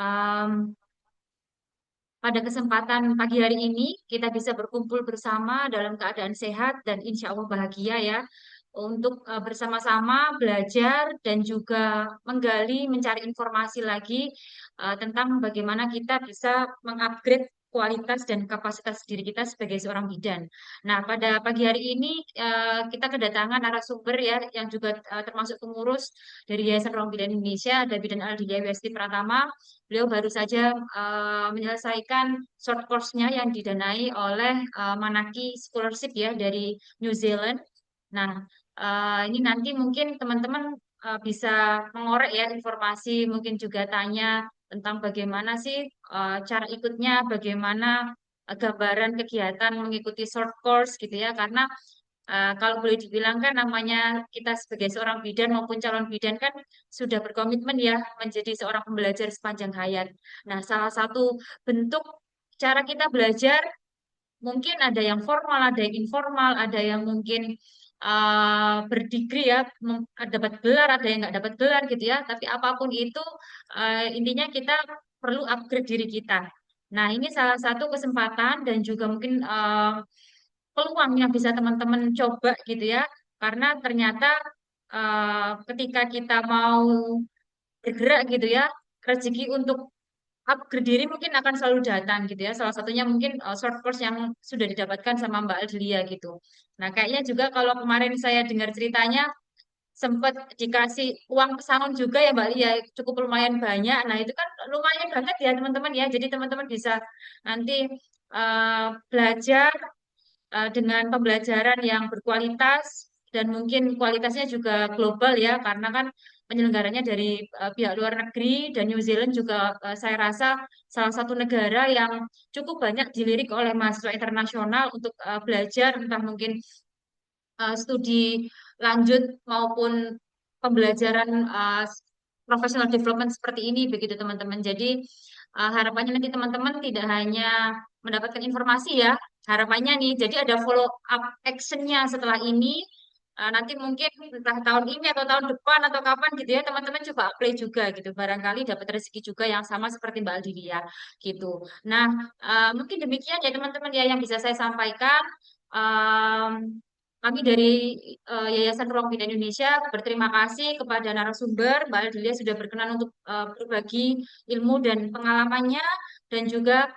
Um, Pada kesempatan pagi hari ini, kita bisa berkumpul bersama dalam keadaan sehat dan insya Allah bahagia ya, untuk bersama-sama belajar dan juga menggali, mencari informasi lagi tentang bagaimana kita bisa mengupgrade kualitas dan kapasitas diri kita sebagai seorang bidan. Nah, pada pagi hari ini kita kedatangan narasumber ya, yang juga termasuk pengurus dari Yayasan Ruang Bidan Indonesia, ada Bidan Aldilia Westi Pratama. Beliau baru saja menyelesaikan short course-nya yang didanai oleh Manaki Scholarship ya dari New Zealand. Nah, ini nanti mungkin teman-teman bisa mengorek ya informasi, mungkin juga tanya tentang bagaimana sih cara ikutnya, bagaimana gambaran kegiatan mengikuti short course gitu ya. Karena kalau boleh dibilang kan namanya kita sebagai seorang bidan maupun calon bidan kan sudah berkomitmen ya menjadi seorang pembelajar sepanjang hayat. Nah, salah satu bentuk cara kita belajar mungkin ada yang formal, ada yang informal, ada yang mungkin berdigri ya, dapat gelar, ada yang nggak dapat gelar gitu ya. Tapi apapun itu, intinya kita perlu upgrade diri kita. Nah, ini salah satu kesempatan dan juga mungkin peluang yang bisa teman-teman coba gitu ya. Karena ternyata ketika kita mau bergerak gitu ya, rezeki untuk upgrade diri mungkin akan selalu datang gitu ya. Salah satunya mungkin short course yang sudah didapatkan sama Mbak Aldelia gitu. Nah, kayaknya juga kalau kemarin saya dengar ceritanya sempat dikasih uang pesangon juga ya Mbak Lia, cukup lumayan banyak. Nah, itu kan lumayan banget ya teman-teman ya. Jadi teman-teman bisa nanti belajar dengan pembelajaran yang berkualitas dan mungkin kualitasnya juga global ya karena kan penyelenggaranya dari pihak luar negeri dan New Zealand juga saya rasa salah satu negara yang cukup banyak dilirik oleh mahasiswa internasional untuk belajar entah mungkin studi lanjut maupun pembelajaran professional development seperti ini begitu teman-teman. Jadi harapannya nanti teman-teman tidak hanya mendapatkan informasi ya, harapannya nih jadi ada follow up actionnya setelah ini. Nanti mungkin entah tahun ini atau tahun depan atau kapan gitu ya teman-teman coba apply juga gitu barangkali dapat rezeki juga yang sama seperti Mbak Aldilia gitu. Nah, mungkin demikian ya teman-teman ya yang bisa saya sampaikan. Kami dari Yayasan Ruang Bina Indonesia berterima kasih kepada narasumber Mbak Aldilia sudah berkenan untuk berbagi ilmu dan pengalamannya dan juga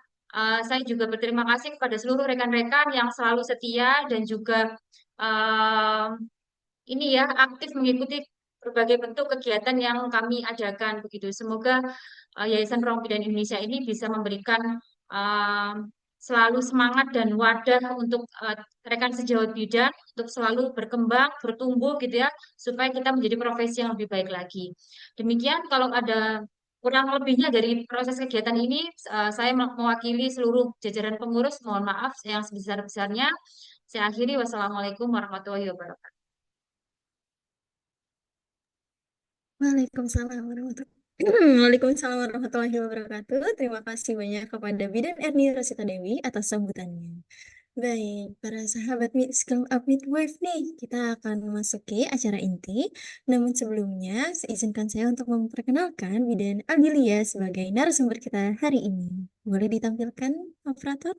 saya juga berterima kasih kepada seluruh rekan-rekan yang selalu setia dan juga eh, ini ya aktif mengikuti berbagai bentuk kegiatan yang kami adakan begitu. Semoga Yayasan Ruang Bidan Indonesia ini bisa memberikan uh, selalu semangat dan wadah untuk rekan sejawat bidan untuk selalu berkembang, bertumbuh gitu ya, supaya kita menjadi profesi yang lebih baik lagi. Demikian kalau ada kurang lebihnya dari proses kegiatan ini, saya mewakili seluruh jajaran pengurus, mohon maaf yang sebesar-besarnya. Saya akhiri, wassalamualaikum warahmatullahi wabarakatuh. Waalaikumsalam warahmatullahi Waalaikumsalam warahmatullahi wabarakatuh. Terima kasih banyak kepada Bidan Erni Rosita Dewi atas sambutannya. Baik, para sahabat Scrum Up Midwife nih, kita akan memasuki acara inti. Namun sebelumnya, izinkan saya untuk memperkenalkan Bidan Aldilia sebagai narasumber kita hari ini. Boleh ditampilkan, operator?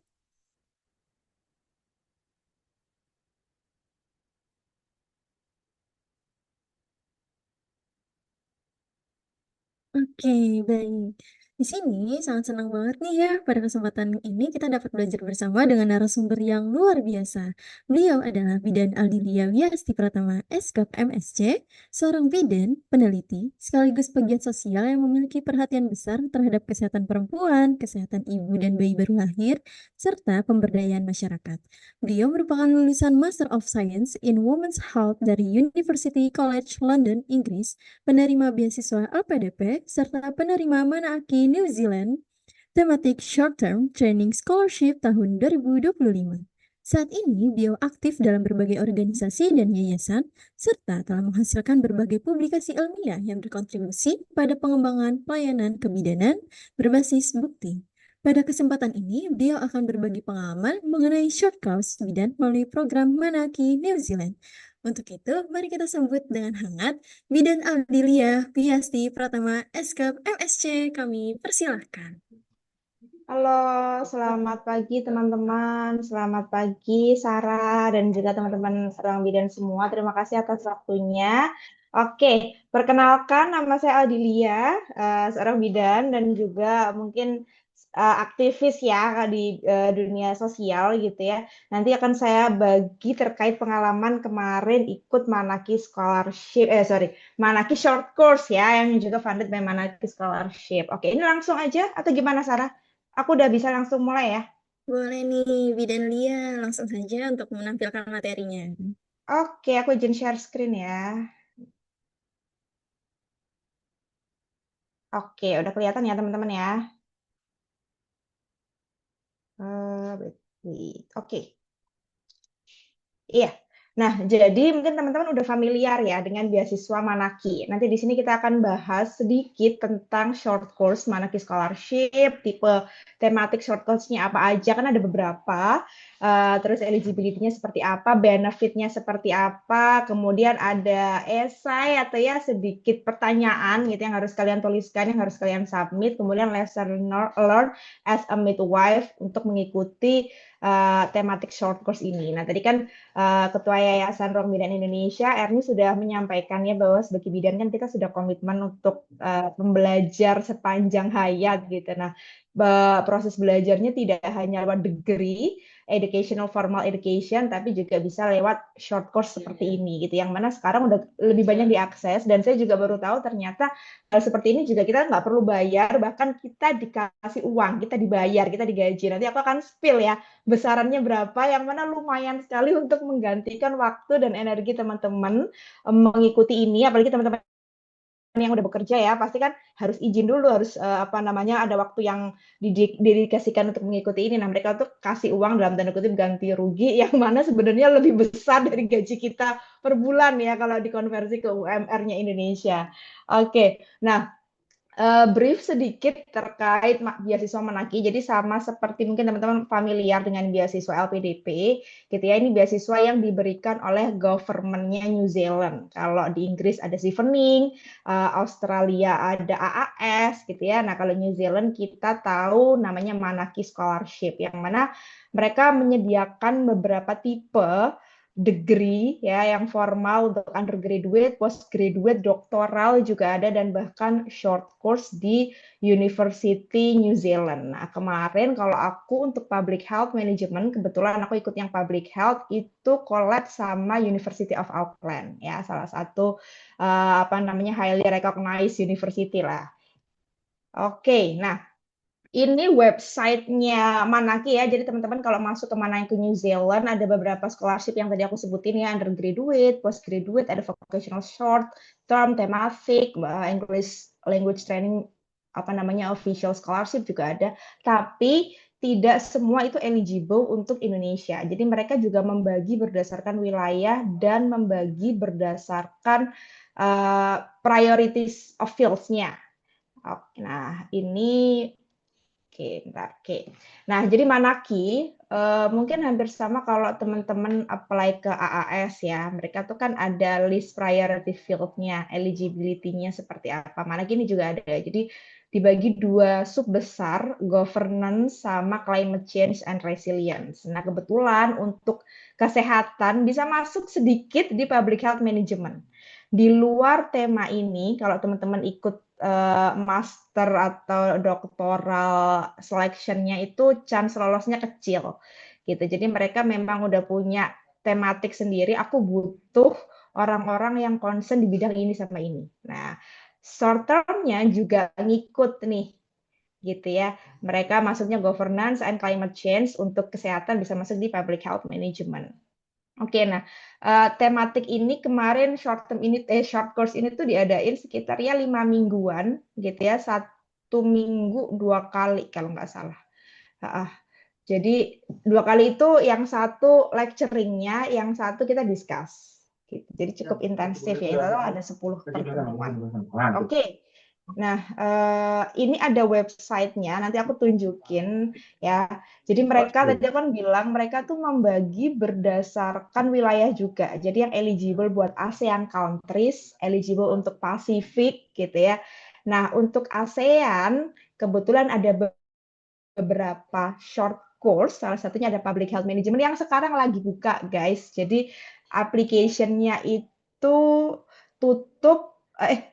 Oke, baik. Di sini sangat senang banget nih ya, pada kesempatan ini kita dapat belajar bersama dengan narasumber yang luar biasa. Beliau adalah Bidan Aldilia Wiasti Pratama, SKAP MSc, seorang bidan, peneliti, sekaligus pegiat sosial yang memiliki perhatian besar terhadap kesehatan perempuan, kesehatan ibu dan bayi baru lahir, serta pemberdayaan masyarakat. Beliau merupakan lulusan Master of Science in Women's Health dari University College London, Inggris, penerima beasiswa LPDP, serta penerima Manaki New Zealand Thematic Short Term Training Scholarship tahun 2025. Saat ini, beliau aktif dalam berbagai organisasi dan yayasan, serta telah menghasilkan berbagai publikasi ilmiah yang berkontribusi pada pengembangan pelayanan kebidanan berbasis bukti. Pada kesempatan ini, beliau akan berbagi pengalaman mengenai short course bidan melalui program Manaki New Zealand. Untuk itu, mari kita sambut dengan hangat Bidan Aldilia Piasti Pratama Eskap MSC. Kami persilahkan. Halo, selamat pagi teman-teman. Selamat pagi Sarah dan juga teman-teman Ruang Bidan semua. Terima kasih atas waktunya. Oke, perkenalkan nama saya Aldilia, seorang bidan dan juga mungkin aktivis ya di dunia sosial gitu ya. Nanti akan saya bagi terkait pengalaman kemarin ikut Manaki Scholarship, Manaki Short Course ya, yang juga funded by Manaki Scholarship. Oke, ini langsung aja atau gimana Sarah? Aku udah bisa langsung mulai ya. Boleh nih, Bidan Lia, langsung saja untuk menampilkan materinya. Oke, aku izin share screen ya. Oke, udah kelihatan ya teman-teman ya. Oke. Iya. Nah, jadi mungkin teman-teman udah familiar ya dengan beasiswa Manaki. Nanti di sini kita akan bahas sedikit tentang short course Manaki Scholarship, tipe tematik short course-nya apa aja, kan ada beberapa. Terus eligibility-nya seperti apa, benefit-nya seperti apa, kemudian ada esai atau ya sedikit pertanyaan gitu yang harus kalian tuliskan, yang harus kalian submit, kemudian lesson learned as a midwife untuk mengikuti tematik short course ini. Nah, tadi kan Ketua Yayasan Ruang Bidan Indonesia, Erni sudah menyampaikannya bahwa sebagai bidan kan kita sudah komitmen untuk pembelajar sepanjang hayat gitu. Nah, proses belajarnya tidak hanya lewat degree, educational formal education, tapi juga bisa lewat short course seperti ini gitu. Yang mana sekarang udah lebih banyak diakses dan saya juga baru tahu ternyata hal seperti ini juga kita nggak perlu bayar, bahkan kita dikasih uang, kita dibayar, kita digaji. Nanti aku akan spill ya besarannya berapa, yang mana lumayan sekali untuk menggantikan waktu dan energi teman-teman mengikuti ini, apalagi teman-teman yang udah bekerja ya, pasti kan harus izin dulu, harus ada waktu yang didedikasikan untuk mengikuti ini. Nah, mereka tuh kasih uang dalam tanda kutip ganti rugi, yang mana sebenarnya lebih besar dari gaji kita per bulan ya kalau dikonversi ke UMR-nya Indonesia. Oke, nah brief sedikit terkait beasiswa Manaki. Jadi sama seperti mungkin teman-teman familiar dengan beasiswa LPDP, gitu ya. Ini beasiswa yang diberikan oleh government-nya New Zealand. Kalau di Inggris ada Chevening, Australia ada AAS, gitu ya. Nah, kalau New Zealand kita tahu namanya Manaki Scholarship, yang mana mereka menyediakan beberapa tipe degree ya yang formal untuk undergraduate, postgraduate, doktoral juga ada dan bahkan short course di University New Zealand. Nah, kemarin kalau aku untuk public health management, kebetulan aku ikut yang public health itu collab sama University of Auckland ya, salah satu highly recognized university lah. Oke, nah ini websitenya Manaki ya. Jadi teman-teman kalau masuk ke Manaki New Zealand ada beberapa scholarship yang tadi aku sebutin ya, undergraduate, postgraduate, ada vocational short term, thematic, English language training official scholarship juga ada. Tapi tidak semua itu eligible untuk Indonesia. Jadi mereka juga membagi berdasarkan wilayah dan membagi berdasarkan priorities of fields-nya. Nah, ini Oke, bentar. Oke. Nah, jadi Manaki mungkin hampir sama kalau teman-teman apply ke AAS ya. Mereka tuh kan ada list priority field-nya, eligibility-nya seperti apa. Manaki ini juga ada. Jadi dibagi dua sub besar, governance sama climate change and resilience. Nah, kebetulan untuk kesehatan bisa masuk sedikit di public health management. Di luar tema ini, kalau teman-teman ikut master atau doktoral selection-nya itu chance lolosnya kecil gitu. Jadi mereka memang udah punya tematik sendiri. Aku butuh orang-orang yang concern di bidang ini sama ini. Nah, short term-nya juga ngikut nih gitu ya. Mereka masuknya governance and climate change, untuk kesehatan bisa masuk di public health management. Oke, nah tematik ini kemarin short course ini tuh diadain sekitar ya 5 mingguan gitu ya, 1 minggu 2 kali kalau nggak salah. Jadi 2 kali itu yang satu lecturingnya, yang satu kita discuss. Gitu. Jadi cukup intensif ya, itu ada 10 pertemuan. Oke. Nah, ini ada websitenya, nanti aku tunjukin ya. Jadi mereka tadi Oke. aku kan bilang mereka tuh membagi berdasarkan wilayah juga. Jadi yang eligible buat ASEAN countries, eligible untuk Pasifik gitu ya. Nah, untuk ASEAN kebetulan ada beberapa short course, salah satunya ada Public Health Management yang sekarang lagi buka, guys. Jadi application-nya itu tutup,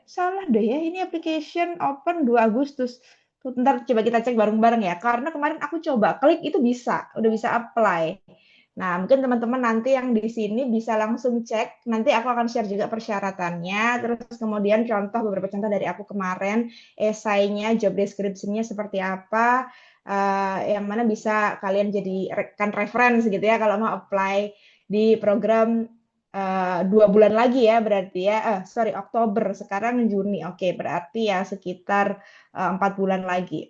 salah deh ya, ini application open 2 Agustus. Ntar coba kita cek bareng-bareng ya, karena kemarin aku coba klik itu bisa, udah bisa apply. Nah, mungkin teman-teman nanti yang di sini bisa langsung cek, nanti aku akan share juga persyaratannya, terus kemudian beberapa contoh dari aku kemarin, esainya, job description-nya seperti apa, yang mana bisa kalian jadi reference gitu ya kalau mau apply di program 2 bulan lagi ya berarti ya, sorry Oktober, sekarang Juni, oke berarti ya sekitar 4 bulan lagi.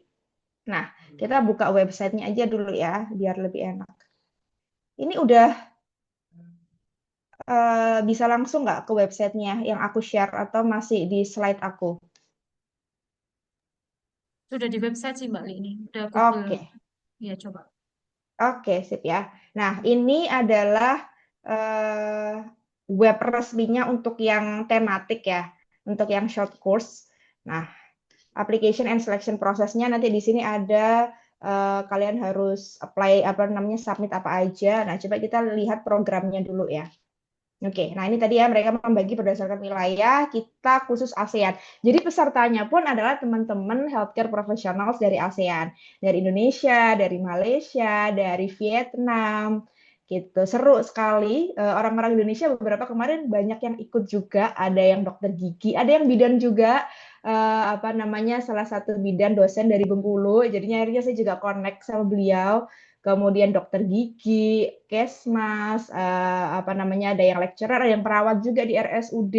Nah, kita buka websitenya aja dulu ya biar lebih enak. Ini udah bisa langsung nggak ke websitenya yang aku share atau masih di slide aku? Sudah di website sih Mbak Li ini. Udah Google. Oke. Ya, coba. Oke, sip ya. Nah, ini adalah eh, web resminya untuk yang tematik ya, untuk yang short course. Nah, application and selection prosesnya nanti di sini ada kalian harus apply apa namanya submit apa aja. Nah, coba kita lihat programnya dulu ya. Oke, nah ini tadi ya mereka membagi berdasarkan wilayah, kita khusus ASEAN. Jadi pesertanya pun adalah teman-teman healthcare professionals dari ASEAN, dari Indonesia, dari Malaysia, dari Vietnam, gitu. Seru sekali. Orang-orang Indonesia beberapa kemarin banyak yang ikut juga, ada yang dokter gigi, ada yang bidan juga. Apa namanya salah satu bidan dosen dari Bengkulu. Jadinya akhirnya saya juga connect sama beliau, kemudian dokter gigi, kesmas, apa namanya ada yang lecturer, ada yang perawat juga di RSUD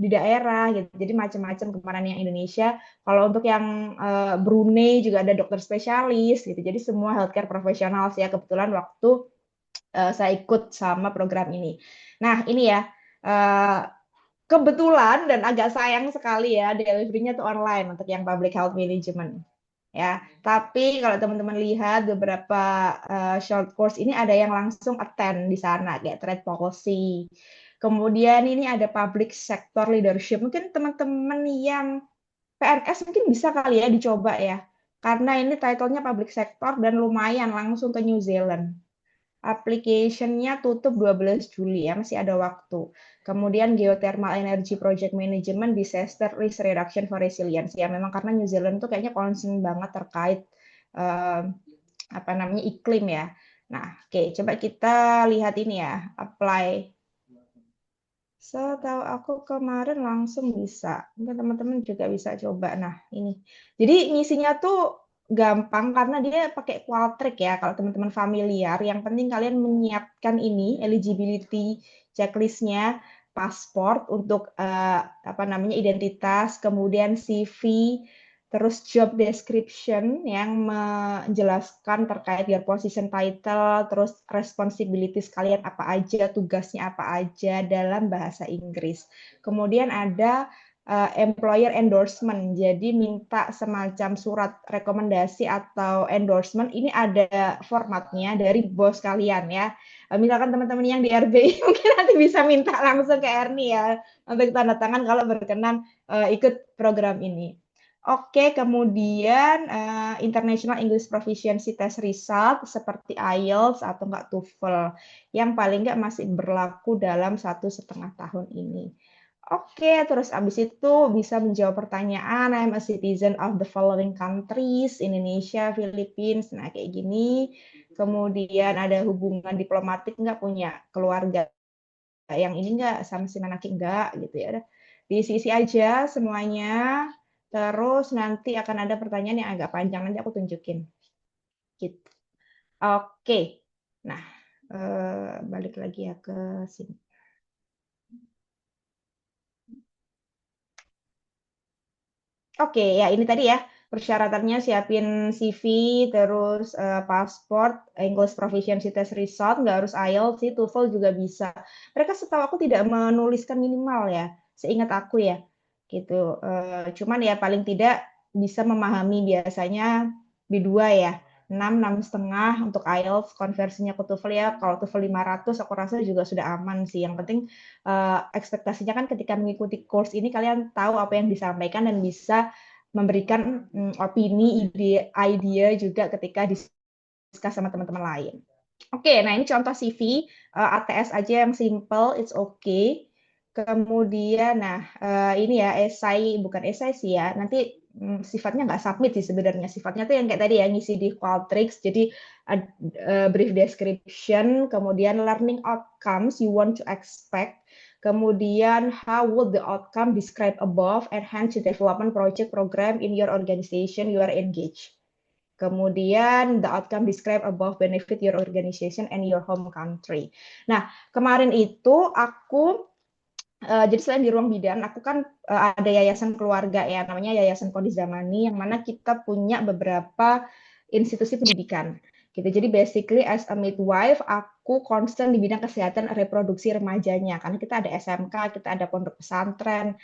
di daerah gitu. Jadi macam-macam kemarin yang Indonesia. Kalau untuk yang Brunei juga ada dokter spesialis gitu. Jadi semua healthcare professional ya kebetulan waktu saya ikut sama program ini. Nah, ini ya kebetulan dan agak sayang sekali ya delivery-nya tuh online untuk yang public health management ya. Tapi kalau teman-teman lihat beberapa short course ini ada yang langsung attend di sana kayak trade policy. Kemudian ini ada public sector leadership. Mungkin teman-teman yang PNS mungkin bisa kali ya dicoba ya. Karena ini title-nya public sector dan lumayan langsung ke New Zealand. Application-nya tutup 12 Juli ya, masih ada waktu. Kemudian Geothermal Energy Project Management, Disaster Risk Reduction for Resilience. Ya memang karena New Zealand tuh kayaknya concern banget terkait apa namanya iklim ya. Nah, oke, coba kita lihat ini ya, apply. Setahu aku kemarin langsung bisa. Mungkin teman-teman juga bisa coba. Nah, ini. Jadi ngisinya tuh gampang karena dia pakai Qualtrics ya. Kalau teman-teman familiar, yang penting kalian menyiapkan ini eligibility checklistnya, pasport untuk apa namanya identitas, kemudian CV, terus job description yang menjelaskan terkait your position title, terus responsibilities kalian apa aja, tugasnya apa aja dalam bahasa Inggris. Kemudian ada employer endorsement, jadi minta semacam surat rekomendasi atau endorsement, ini ada formatnya dari bos kalian ya. Misalkan teman-teman yang di RBI mungkin nanti bisa minta langsung ke Ernie ya, untuk tanda tangan kalau berkenan ikut program ini. Oke, kemudian International English Proficiency Test Result seperti IELTS atau enggak TOEFL yang paling enggak masih berlaku dalam 1,5 tahun ini. Oke, terus abis itu bisa menjawab pertanyaan, I'm a citizen of the following countries, Indonesia, Philippines, nah kayak gini. Kemudian ada hubungan diplomatik enggak, punya keluarga yang ini enggak, sama si Manaki enggak gitu ya. Diisi aja semuanya. Terus nanti akan ada pertanyaan yang agak panjang, nanti aku tunjukin. Gitu. Oke. Nah, balik lagi ya ke sini. Oke, ya ini tadi ya persyaratannya siapin CV, terus pasport, English Proficiency Test Result, nggak harus IELTS sih, TOEFL juga bisa. Mereka setahu aku tidak menuliskan minimal ya, seingat aku ya. gitu. Cuman ya paling tidak bisa memahami biasanya B2 ya. 6,5 untuk IELTS, konversinya ke TOEFL ya. Kalau TOEFL 500 aku rasa juga sudah aman sih. Yang penting ekspektasinya kan ketika mengikuti course ini kalian tahu apa yang disampaikan dan bisa memberikan opini, idea juga ketika diskus sama teman-teman lain. Oke, nah ini contoh CV ATS aja yang simple, it's okay. Kemudian, nah ini ya esai, bukan esai sih ya. Nanti sifatnya nggak submit sih sebenarnya. Sifatnya tuh yang kayak tadi ya, ngisi di Qualtrics. Jadi brief description, kemudian learning outcomes you want to expect. Kemudian, how would the outcome described above enhance the development project program in your organization you are engaged? Kemudian, the outcome described above benefit your organization and your home country. Nah, kemarin itu aku, jadi selain di ruang bidan, aku kan ada yayasan keluarga ya, namanya Yayasan Kodi Zamani, yang mana kita punya beberapa institusi pendidikan. Gitu. Jadi basically as a midwife, aku concern di bidang kesehatan reproduksi remajanya. Karena kita ada SMK, kita ada pondok pesantren,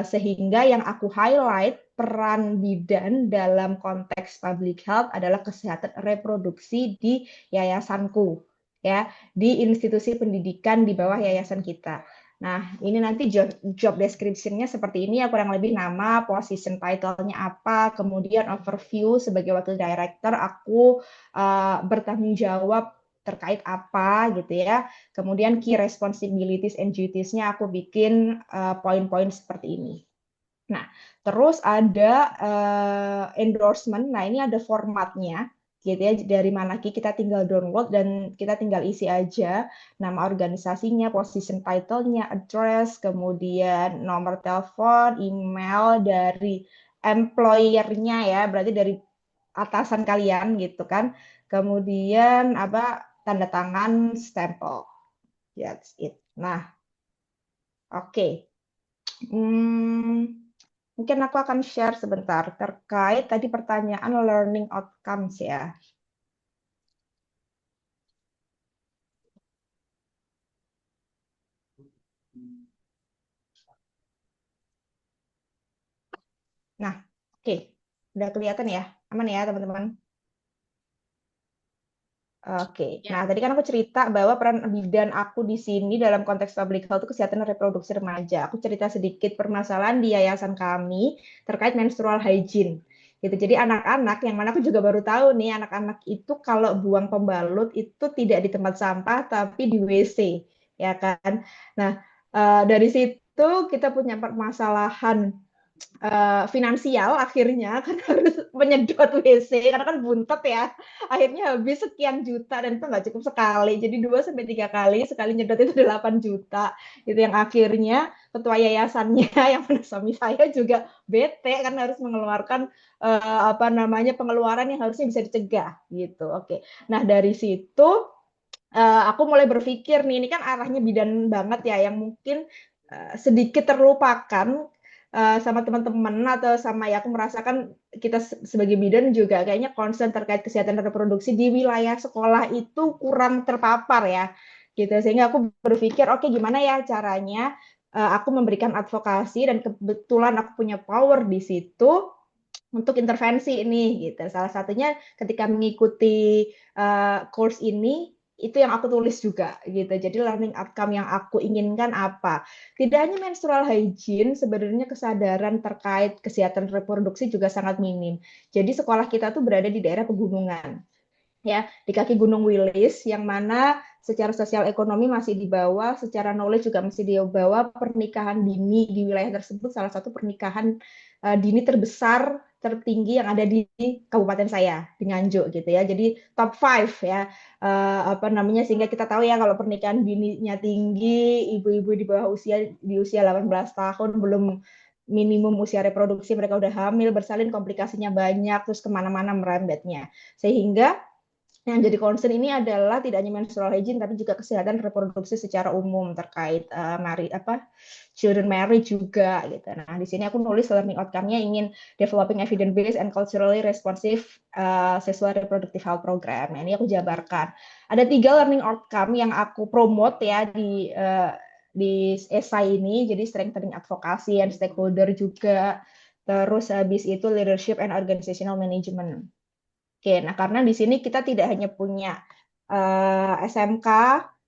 sehingga yang aku highlight peran bidan dalam konteks public health adalah kesehatan reproduksi di yayasanku, ya, di institusi pendidikan di bawah yayasan kita. Nah, ini nanti job description-nya seperti ini ya, kurang lebih nama, position title-nya apa, kemudian overview sebagai wakil director, aku bertanggung jawab terkait apa gitu ya. Kemudian key responsibilities and duties-nya aku bikin poin-poin seperti ini. Nah, terus ada endorsement. Nah, ini ada formatnya gitu ya, dari Manaki kita tinggal download dan kita tinggal isi aja nama organisasinya, position title-nya, address, kemudian nomor telepon, email dari employer-nya ya, berarti dari atasan kalian gitu kan. Kemudian apa, tanda tangan, stempel. That's it. Nah, oke. Mungkin aku akan share sebentar terkait tadi pertanyaan learning outcomes ya. Nah, oke. Udah kelihatan ya? Aman ya, teman-teman? Oke, Ya. nah tadi kan aku cerita bahwa peran bidan aku di sini dalam konteks public health itu kesehatan reproduksi remaja. Aku cerita sedikit permasalahan di yayasan kami terkait menstrual hygiene. Gitu. Jadi anak-anak yang mana aku juga baru tahu nih, anak-anak itu kalau buang pembalut itu tidak di tempat sampah tapi di WC, ya kan? Nah, dari situ kita punya permasalahan finansial akhirnya kan harus menyedot WC karena kan buntet ya, akhirnya habis sekian juta dan itu nggak cukup sekali, jadi 2 sampai 3 kali, sekali nyedot itu 8 juta itu yang akhirnya ketua yayasannya yang mana suami saya juga bete karena harus mengeluarkan apa namanya pengeluaran yang harusnya bisa dicegah gitu. Oke, nah dari situ aku mulai berpikir nih, ini kan arahnya bidan banget ya, yang mungkin sedikit terlupakan sama teman-teman atau sama ya, aku merasakan kita sebagai bidan juga kayaknya concern terkait kesehatan reproduksi di wilayah sekolah itu kurang terpapar ya, gitu. Sehingga aku berpikir, oke, gimana ya caranya aku memberikan advokasi dan kebetulan aku punya power di situ untuk intervensi ini, gitu. Salah satunya ketika mengikuti course ini, itu yang aku tulis juga gitu. Jadi learning outcome yang aku inginkan apa? Tidak hanya menstrual hygiene, sebenarnya kesadaran terkait kesehatan reproduksi juga sangat minim. Jadi sekolah kita tuh berada di daerah pegunungan, ya, di kaki Gunung Wilis, yang mana secara sosial ekonomi masih di bawah, secara knowledge juga masih di bawah. Pernikahan dini di wilayah tersebut salah satu pernikahan dini terbesar tertinggi yang ada di kabupaten saya di Nganjuk gitu ya. Jadi top 5 ya, apa namanya, sehingga kita tahu ya kalau pernikahan dininya tinggi, ibu-ibu di bawah usia, di usia 18 tahun belum minimum usia reproduksi, mereka udah hamil, bersalin, komplikasinya banyak, terus kemana-mana merembetnya. Sehingga yang jadi concern ini adalah tidak hanya menstrual hygiene tapi juga kesehatan reproduksi secara umum terkait children marriage juga gitu. Nah, di sini aku nulis learning outcome-nya ingin developing evidence based and culturally responsive sexual reproductive health program. Nah, ini aku jabarkan. Ada 3 learning outcome yang aku promote ya di esai ini, jadi strengthening advocacy and stakeholder juga. Terus habis itu leadership and organizational management. Oke, nah karena di sini kita tidak hanya punya SMK,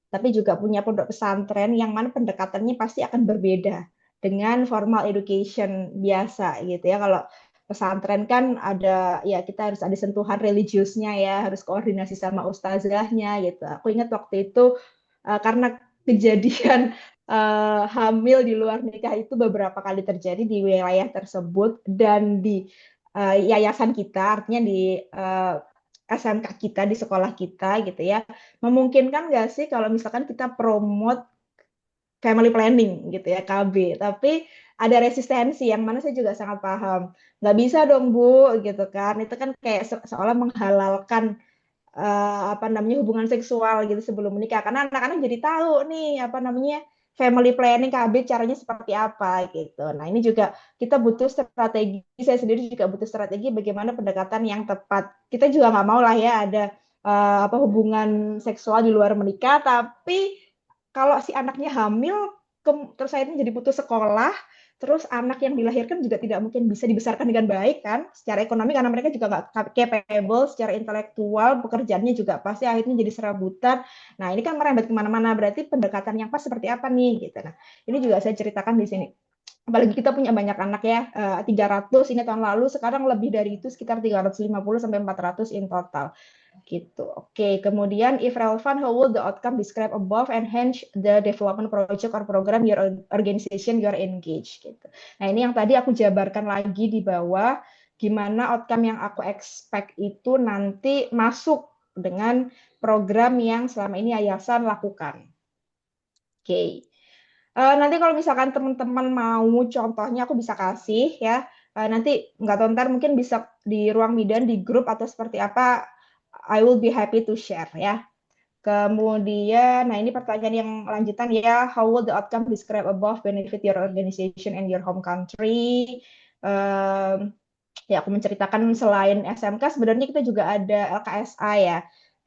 tapi juga punya pondok pesantren yang mana pendekatannya pasti akan berbeda dengan formal education biasa gitu ya. Kalau pesantren kan ada ya kita harus ada sentuhan religiusnya ya, harus koordinasi sama ustazahnya gitu. Aku ingat waktu itu karena kejadian hamil di luar nikah itu beberapa kali terjadi di wilayah tersebut dan di yayasan kita, artinya di SMK kita, di sekolah kita gitu ya. Memungkinkan nggak sih kalau misalkan kita promote family planning gitu ya, KB, tapi ada resistensi yang mana saya juga sangat paham. Nggak bisa dong Bu, gitu kan. Itu kan kayak seolah menghalalkan apa namanya hubungan seksual gitu sebelum menikah karena anak-anak jadi tahu nih apa namanya family planning KB caranya seperti apa gitu. Nah, ini juga kita butuh strategi. Saya sendiri juga butuh strategi bagaimana pendekatan yang tepat. Kita juga nggak mau lah ya ada apa hubungan seksual di luar menikah, tapi kalau si anaknya hamil terus akhirnya jadi putus sekolah, terus anak yang dilahirkan juga tidak mungkin bisa dibesarkan dengan baik kan secara ekonomi karena mereka juga nggak capable secara intelektual, pekerjaannya juga pasti akhirnya jadi serabutan. Nah ini kan merembet kemana-mana, berarti pendekatan yang pas seperti apa nih gitu. Nah ini juga saya ceritakan di sini. Apalagi kita punya banyak anak ya, 300 ini tahun lalu, sekarang lebih dari itu sekitar 350 sampai 400 in total. Gitu. Oke, kemudian if relevant, how will the outcome described above enhance the development project or program your organization you are engaged gitu. Nah, ini yang tadi aku jabarkan lagi di bawah gimana outcome yang aku expect itu nanti masuk dengan program yang selama ini yayasan lakukan. Oke. Nanti kalau misalkan teman-teman mau contohnya aku bisa kasih ya. Nanti nggak tahu ntar mungkin bisa di ruang Midan di grup atau seperti apa. I will be happy to share ya. Kemudian, nah ini pertanyaan yang lanjutan ya. How will the outcome described above benefit your organization and your home country? Ya aku menceritakan selain SMK sebenarnya kita juga ada LKSA ya,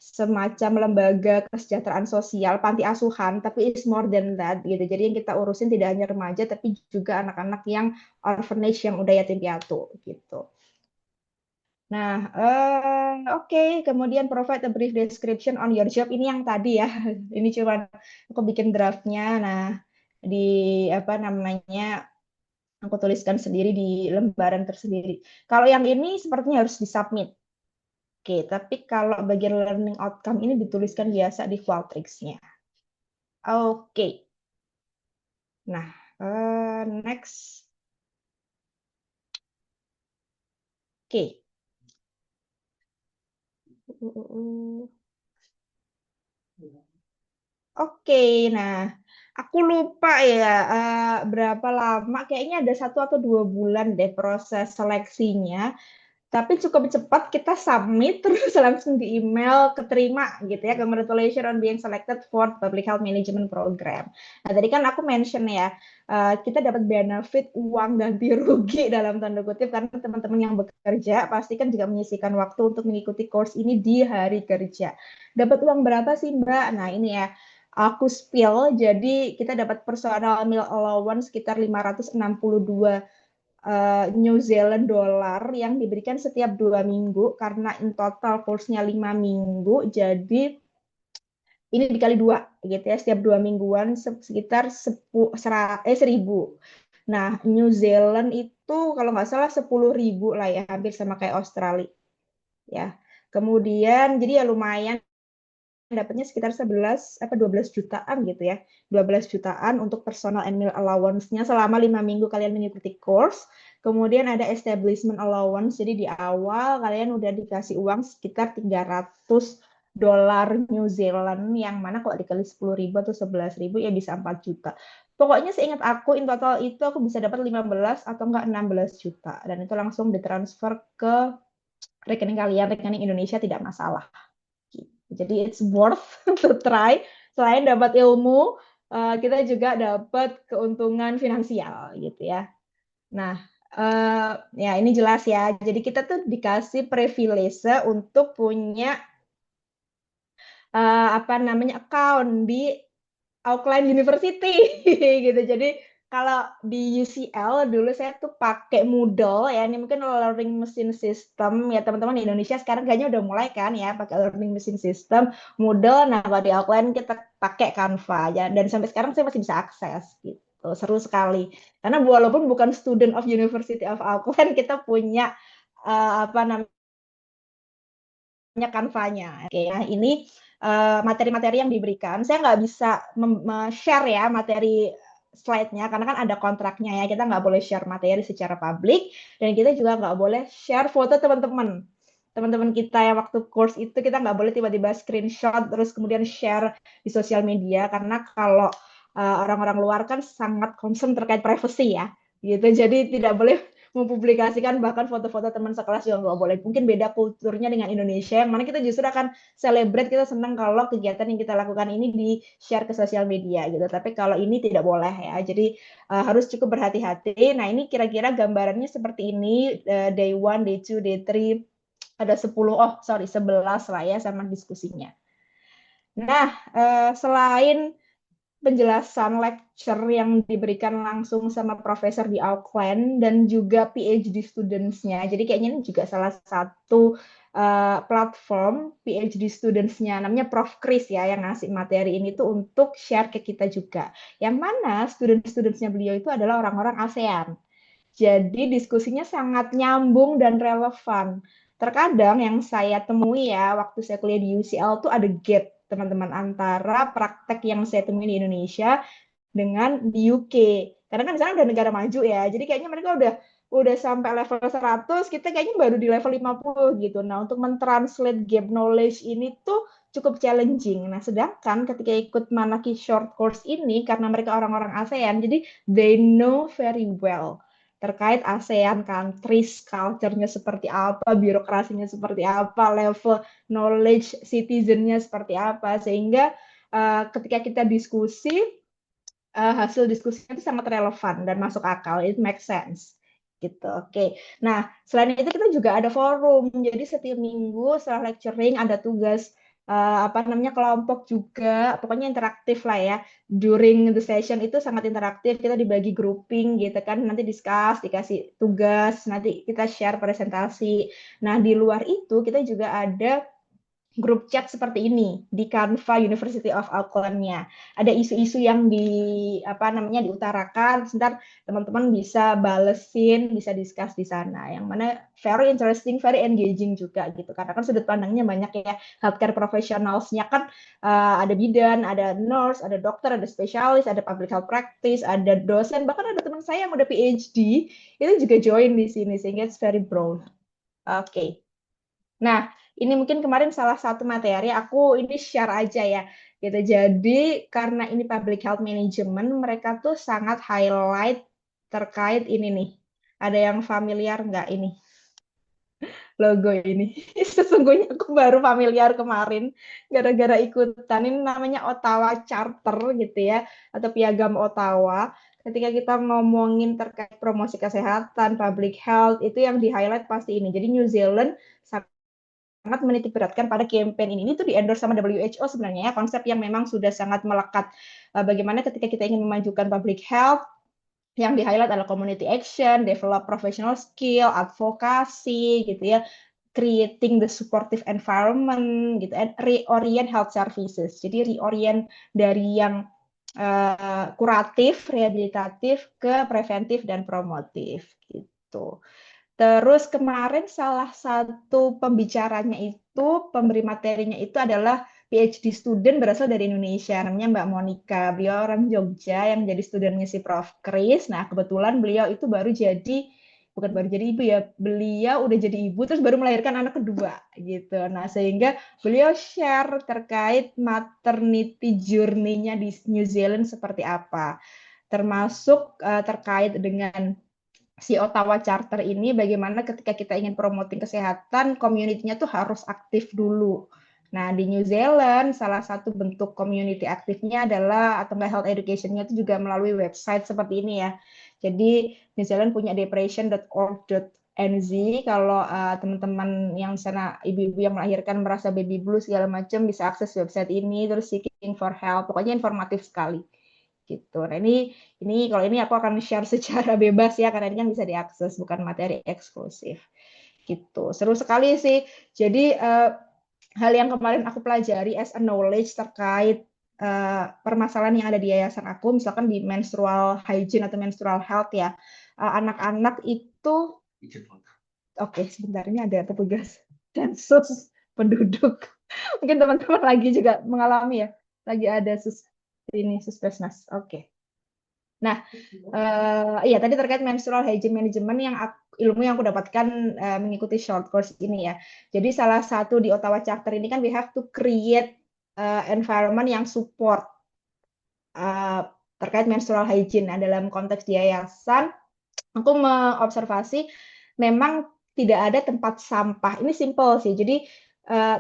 semacam lembaga kesejahteraan sosial panti asuhan, tapi it's more than that gitu. Jadi yang kita urusin tidak hanya remaja tapi juga anak-anak yang orphanage yang udah yatim piatu gitu. Nah, oke. Kemudian provide a brief description on your job. Ini yang tadi ya. Ini cuma aku bikin draftnya. Nah, di apa namanya aku tuliskan sendiri di lembaran tersendiri. Kalau yang ini sepertinya harus disubmit. Oke, tapi kalau bagian learning outcome ini dituliskan biasa di Qualtrics-nya. Oke. Nah, next. Oke. Oke, nah aku lupa ya berapa lama, kayaknya ada 1 atau 2 bulan deh proses seleksinya. Tapi cukup cepat kita submit terus langsung di email keterima gitu ya. Congratulations on being selected for Public Health Management Program. Nah tadi kan aku mention ya, kita dapat benefit uang ganti rugi dalam tanda kutip karena teman-teman yang bekerja pasti kan juga menyisihkan waktu untuk mengikuti course ini di hari kerja. Dapat uang berapa sih Mbak? Nah ini ya, aku spill, jadi kita dapat personal meal allowance sekitar 562 New Zealand dollar yang diberikan setiap 2 minggu karena in total course-nya 5 minggu, jadi ini dikali 2 gitu ya, setiap 2 mingguan sekitar 1.000. Nah, New Zealand itu kalau nggak salah 10.000 lah ya, hampir sama kayak Australia ya. Kemudian jadi ya lumayan, dapatnya sekitar 12 jutaan gitu ya. 12 jutaan untuk personal and meal allowance-nya selama 5 minggu kalian mengikuti course. Kemudian ada establishment allowance, jadi di awal kalian udah dikasih uang sekitar 300 dolar New Zealand, yang mana kalau dikali 10.000 atau 11.000 ya bisa 4 juta. Pokoknya seingat aku, in total itu aku bisa dapat 15 atau enggak 16 juta. Dan itu langsung ditransfer ke rekening kalian, rekening Indonesia tidak masalah. Jadi it's worth to try. Selain dapat ilmu, kita juga dapat keuntungan finansial gitu ya. Nah, ya ini jelas ya. Jadi kita tuh dikasih privilege untuk punya apa namanya account di Auckland University gitu. Jadi kalau di UCL dulu saya tuh pakai Moodle ya, ini mungkin learning machine system ya teman-teman di Indonesia sekarang kayaknya udah mulai kan ya pakai learning machine system Moodle. Nah kalau di Auckland kita pakai Canva ya, dan sampai sekarang saya masih bisa akses gitu. Seru sekali. Karena walaupun bukan student of University of Auckland, kita punya apa namanya Canva-nya. Oke, nah ini materi-materi yang diberikan. Saya nggak bisa share ya materi slide-nya karena kan ada kontraknya ya. Kita nggak boleh share materi secara publik dan kita juga nggak boleh share foto teman-teman. Teman-teman kita yang waktu course itu kita nggak boleh tiba-tiba screenshot terus kemudian share di sosial media karena kalau orang-orang luar kan sangat concern terkait privacy ya. Gitu. Jadi tidak boleh mempublikasikan bahkan foto-foto teman sekelas juga nggak boleh. Mungkin beda kulturnya dengan Indonesia, yang mana kita justru akan celebrate, kita senang kalau kegiatan yang kita lakukan ini di-share ke sosial media gitu. Tapi kalau ini tidak boleh ya, jadi harus cukup berhati-hati. Nah ini kira-kira gambarannya seperti ini, day 1, day 2, day 3, ada 11 lah ya sama diskusinya. Nah, selain penjelasan lecture yang diberikan langsung sama profesor di Auckland dan juga PhD students-nya. Jadi kayaknya ini juga salah satu platform PhD students-nya, namanya Prof. Chris ya, yang ngasih materi ini tuh untuk share ke kita juga. Yang mana student-studentsnya beliau itu adalah orang-orang ASEAN. Jadi diskusinya sangat nyambung dan relevan. Terkadang yang saya temui ya waktu saya kuliah di UCL tuh ada gap teman-teman antara praktek yang saya temui di Indonesia dengan di UK. Karena kan di sana udah negara maju ya. Jadi kayaknya mereka udah sampai level 100, kita kayaknya baru di level 50 gitu. Nah, untuk mentranslate gap knowledge ini tuh cukup challenging. Nah, sedangkan ketika ikut Manaki short course ini karena mereka orang-orang ASEAN, jadi they know very well terkait ASEAN countries, culture-nya seperti apa, birokrasinya seperti apa, level knowledge citizen-nya seperti apa, sehingga ketika kita diskusi, hasil diskusinya itu sangat relevan dan masuk akal, it makes sense. Gitu, oke. Nah, selain itu kita juga ada forum, jadi setiap minggu setelah lecturing ada tugas apa namanya kelompok juga, pokoknya interaktif lah ya. During the session itu sangat interaktif, kita dibagi grouping gitu kan, nanti discuss, dikasih tugas, nanti kita share presentasi. Nah, di luar itu kita juga ada grup chat seperti ini di Canva University of Auckland-nya. Ada isu-isu yang apa namanya diutarakan, sebentar teman-teman bisa balesin, bisa discuss di sana. Yang mana very interesting, very engaging juga gitu. Karena kan sudut pandangnya banyak ya. Healthcare professionals-nya kan ada bidan, ada nurse, ada dokter, ada spesialis, ada public health practice, ada dosen, bahkan ada teman saya yang udah PhD itu juga join di sini sehingga it's very broad. Oke. Nah, ini mungkin kemarin salah satu materi aku ini share aja ya. Gitu. Jadi karena ini public health management, mereka tuh sangat highlight terkait ini nih. Ada yang familiar nggak ini logo ini? Sesungguhnya aku baru familiar kemarin gara-gara ikutan. Ini namanya Ottawa Charter gitu ya, atau Piagam Ottawa. Ketika kita ngomongin terkait promosi kesehatan, public health, itu yang di-highlight pasti ini. Jadi New Zealand sangat menitik beratkan pada campaign ini. Ini tuh di-endorse sama WHO sebenarnya ya, konsep yang memang sudah sangat melekat. Bagaimana ketika kita ingin memajukan public health, yang di-highlight adalah community action, develop professional skill, advokasi gitu ya, creating the supportive environment gitu, and reorient health services. Jadi reorient dari yang kuratif, rehabilitatif ke preventif dan promotif gitu. Terus kemarin salah satu pembicaranya itu, pemberi materinya itu adalah PhD student berasal dari Indonesia, namanya Mbak Monica. Beliau orang Jogja yang jadi studennya si Prof. Chris. Nah, kebetulan beliau itu bukan baru jadi ibu ya, beliau udah jadi ibu, terus baru melahirkan anak kedua, gitu. Nah, sehingga beliau share terkait maternity journey-nya di New Zealand seperti apa. Termasuk terkait dengan si Ottawa Charter ini bagaimana ketika kita ingin promoting kesehatan, community-nya tuh harus aktif dulu. Nah, di New Zealand, salah satu bentuk community aktifnya adalah, atau health education-nya itu juga melalui website seperti ini ya. Jadi, New Zealand punya depression.org.au, and Z. Kalau teman-teman yang di sana ibu-ibu yang melahirkan merasa baby blue segala macam bisa akses website ini, terus seeking for help. Pokoknya informatif sekali gitu. Nah ini kalau ini aku akan share secara bebas ya karena ini kan bisa diakses bukan materi eksklusif gitu. Seru sekali sih. Jadi hal yang kemarin aku pelajari as a knowledge terkait permasalahan yang ada di yayasan aku, misalkan di menstrual hygiene atau menstrual health ya, anak-anak itu, oke sebentar ini ada petugas sensus penduduk, mungkin teman-teman lagi juga mengalami ya, lagi ada suspesnas, oke. Nah, iya tadi terkait menstrual hygiene management yang ilmu yang aku dapatkan mengikuti short course ini ya. Jadi salah satu di Ottawa Charter ini kan we have to create environment yang support terkait menstrual hygiene. Nah, dalam konteks di yayasan, aku mengobservasi memang tidak ada tempat sampah. Ini simple sih. Jadi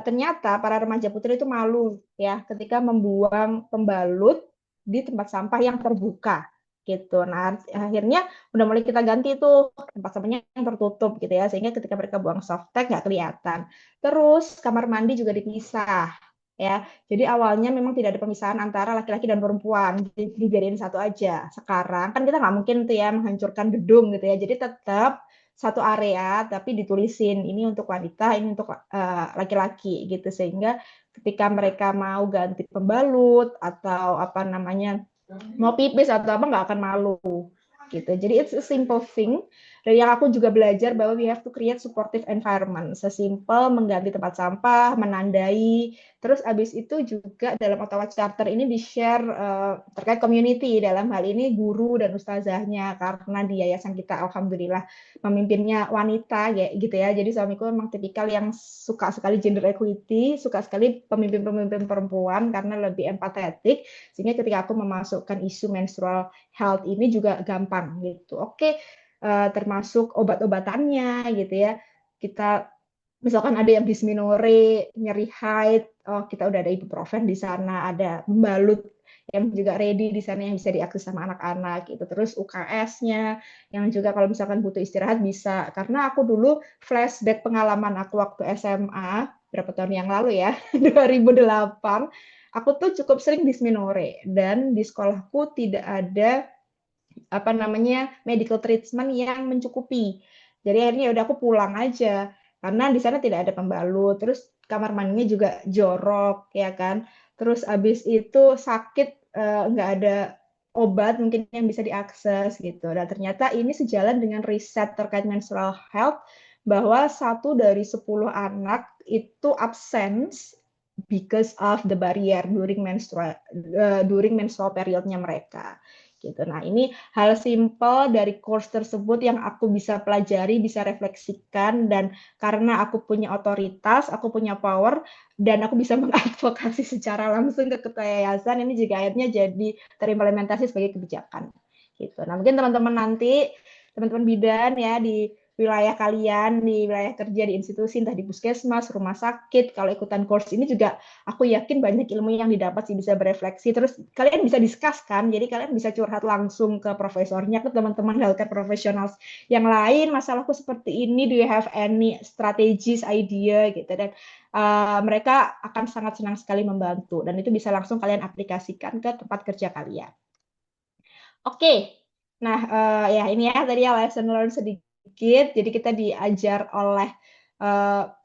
ternyata para remaja putri itu malu ya ketika membuang pembalut di tempat sampah yang terbuka gitu. Nah, akhirnya udah mulai kita ganti itu tempat sampahnya yang tertutup gitu ya, sehingga ketika mereka buang softtek nggak kelihatan. Terus kamar mandi juga dipisah ya. Jadi awalnya memang tidak ada pemisahan antara laki-laki dan perempuan, dijadiin satu aja. Sekarang kan kita nggak mungkin tuh ya menghancurkan gedung gitu ya. Jadi tetap satu area tapi ditulisin ini untuk wanita, ini untuk laki-laki gitu sehingga ketika mereka mau ganti pembalut atau apa namanya mau pipis atau apa nggak akan malu gitu. Jadi it's a simple thing. Dan yang aku juga belajar bahwa we have to create supportive environment. Sesimpel mengganti tempat sampah, menandai. Terus abis itu juga dalam Ottawa Charter ini di-share terkait community. Dalam hal ini guru dan ustazahnya. Karena di yayasan kita alhamdulillah pemimpinnya wanita ya, gitu ya. Jadi suamiku memang tipikal yang suka sekali gender equity, suka sekali pemimpin-pemimpin perempuan karena lebih empatetik. Sehingga ketika aku memasukkan isu menstrual health ini juga gampang gitu. Oke, termasuk obat-obatannya gitu ya. Kita misalkan ada yang dysmenorrhea, nyeri haid, oh kita udah ada ibuprofen di sana, ada pembalut yang juga ready di sana yang bisa diakses sama anak-anak gitu. Terus UKS-nya yang juga kalau misalkan butuh istirahat bisa. Karena aku dulu flashback pengalaman aku waktu SMA berapa tahun yang lalu ya, 2008, aku tuh cukup sering dysmenorrhea dan di sekolahku tidak ada apa namanya medical treatment yang mencukupi. Jadi akhirnya udah aku pulang aja karena di sana tidak ada pembalut. Terus kamar mandinya juga jorok ya kan. Terus abis itu sakit nggak ada obat mungkin yang bisa diakses gitu. Dan ternyata ini sejalan dengan riset terkait menstrual health bahwa 1 dari 10 anak itu absen because of the barrier during menstrual periodnya mereka gitu. Nah, ini hal simpel dari course tersebut yang aku bisa pelajari, bisa refleksikan, dan karena aku punya otoritas, aku punya power, dan aku bisa mengadvokasi secara langsung ke ketua yayasan, ini juga akhirnya jadi terimplementasi sebagai kebijakan. Gitu. Nah, mungkin teman-teman nanti, teman-teman bidan ya di wilayah kalian, di wilayah kerja, di institusi, entah di puskesmas, rumah sakit, kalau ikutan course ini juga aku yakin banyak ilmu yang didapat sih bisa berefleksi. Terus kalian bisa discuss kan, jadi kalian bisa curhat langsung ke profesornya, ke teman-teman healthcare professionals yang lain, masalahku seperti ini, do you have any strategies, idea gitu. Dan mereka akan sangat senang sekali membantu. Dan itu bisa langsung kalian aplikasikan ke tempat kerja kalian. Oke, nah ya ini ya tadi ya lesson learn sedikit. Jadi kita diajar oleh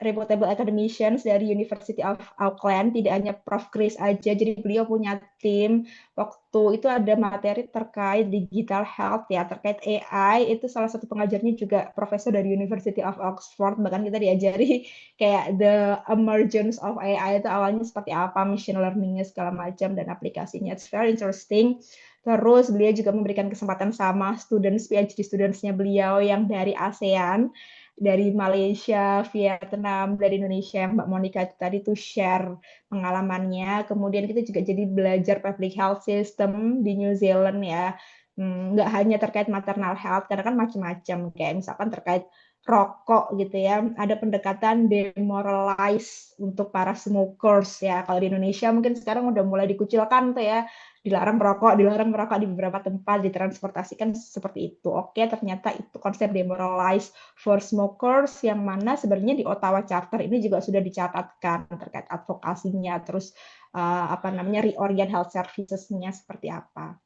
reputable academicians dari University of Auckland, tidak hanya Prof. Chris aja. Jadi beliau punya tim. Waktu itu ada materi terkait digital health ya, terkait AI. Itu salah satu pengajarnya juga profesor dari University of Oxford. Bahkan kita diajari kayak the emergence of AI itu awalnya seperti apa, machine learning-nya segala macam dan aplikasinya. It's very interesting. Terus beliau juga memberikan kesempatan sama PhD students-nya beliau yang dari ASEAN, dari Malaysia, Vietnam, dari Indonesia yang Mbak Monica tadi tuh share pengalamannya. Kemudian kita juga jadi belajar public health system di New Zealand ya. Nggak hanya terkait maternal health, karena kan macam-macam. Kayak misalkan terkait rokok gitu ya. Ada pendekatan demoralize untuk para smokers ya. Kalau di Indonesia mungkin sekarang udah mulai dikucilkan tuh ya dilarang merokok di beberapa tempat, ditransportasikan seperti itu. Oke, ternyata itu konsep demoralize for smokers yang mana sebenarnya di Ottawa Charter ini juga sudah dicatatkan terkait advokasinya, terus apa namanya reorient health services-nya seperti apa.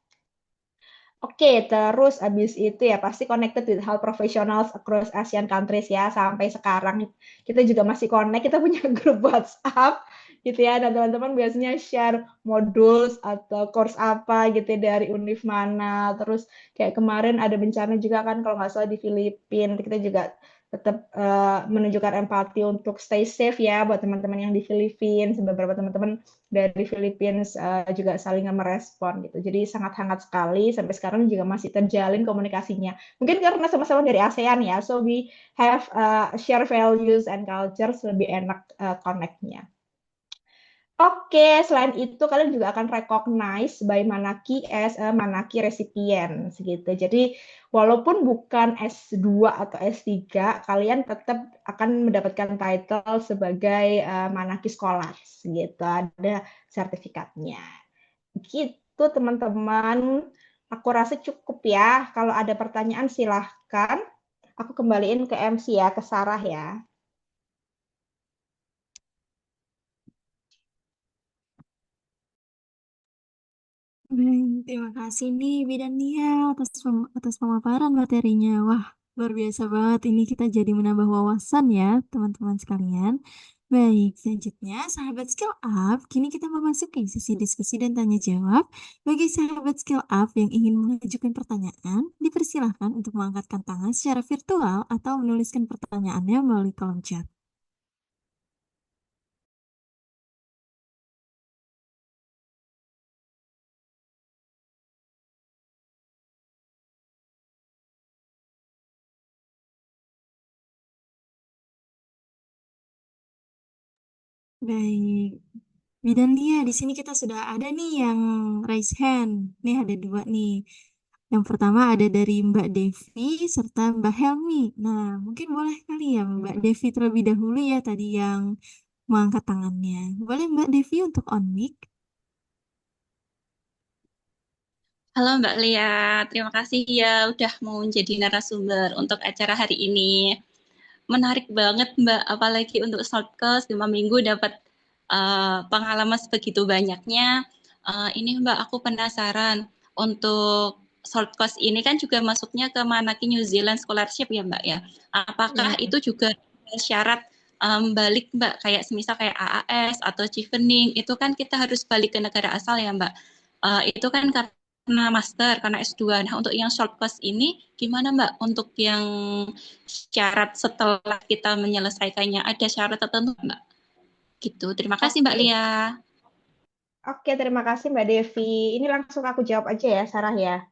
Oke, terus abis itu ya pasti connected with health professionals across Asian countries ya. Sampai sekarang kita juga masih connect, kita punya grup WhatsApp gitu ya. Dan teman-teman biasanya share modul atau course apa gitu ya, dari univ mana. Terus kayak kemarin ada bencana juga kan kalau nggak salah di Filipina. Kita juga tetap menunjukkan empati untuk stay safe ya buat teman-teman yang di Filipina. Beberapa teman-teman dari Filipina juga saling merespon gitu. Jadi sangat hangat sekali sampai sekarang juga masih terjalin komunikasinya. Mungkin karena sama-sama dari ASEAN ya, so we have share values and cultures, lebih enak connect-nya. Oke, selain itu kalian juga akan recognize by Manaki as a Manaki recipient gitu. Jadi walaupun bukan S2 atau S3, kalian tetap akan mendapatkan title sebagai Manaki Scholars gitu. Ada sertifikatnya. Gitu teman-teman. Aku rasa cukup ya. Kalau ada pertanyaan silahkan. Aku kembaliin ke MC ya, ke Sarah ya. Baik, terima kasih nih Bidan Nia atas pemaparan materinya. Wah, luar biasa banget. Ini kita jadi menambah wawasan ya, teman-teman sekalian. Baik, selanjutnya sahabat Skill Up, kini kita memasuki sesi diskusi dan tanya jawab. Bagi sahabat Skill Up yang ingin mengajukan pertanyaan, dipersilahkan untuk mengangkatkan tangan secara virtual atau menuliskan pertanyaannya melalui kolom chat. Baik, Bidan Lia, di sini kita sudah ada nih yang raise hand. Nih ada dua nih. Yang pertama ada dari Mbak Devi serta Mbak Helmi. Nah, mungkin boleh kali ya Mbak Devi terlebih dahulu ya tadi yang mengangkat tangannya. Boleh Mbak Devi untuk on mic? Halo Mbak Lia, terima kasih ya udah mau jadi narasumber untuk acara hari ini. Menarik banget Mbak, apalagi untuk shortcast 5 minggu dapat pengalaman sebegitu banyaknya. Ini Mbak, aku penasaran untuk shortcast ini kan juga masuknya ke Manaki New Zealand Scholarship ya Mbak ya. Apakah Ya. itu juga syarat balik Mbak, kayak semisal kayak AAS atau Chevening, itu kan kita harus balik ke negara asal ya Mbak. Itu kan karena master, karena S2. Nah, untuk yang short course ini gimana Mbak? Untuk yang syarat setelah kita menyelesaikannya, ada syarat tertentu Mbak? Gitu. Terima kasih Mbak Oke. Lia. Oke, terima kasih Mbak Devi. Ini langsung aku jawab aja ya, Sarah ya.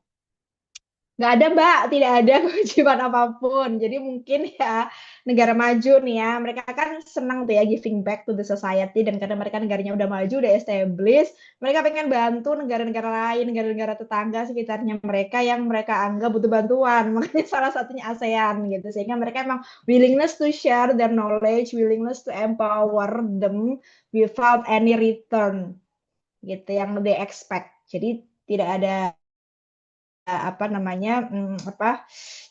Nggak ada Mbak, tidak ada kewajiban apapun. Jadi mungkin ya negara maju nih ya, mereka kan senang tuh ya giving back to the society, dan karena mereka negaranya udah maju, udah established, mereka pengen bantu negara-negara lain, negara-negara tetangga sekitarnya mereka yang mereka anggap butuh bantuan. Makanya salah satunya ASEAN gitu. Sehingga mereka emang willingness to share their knowledge, willingness to empower them without any return gitu yang they expect. Jadi tidak ada apa namanya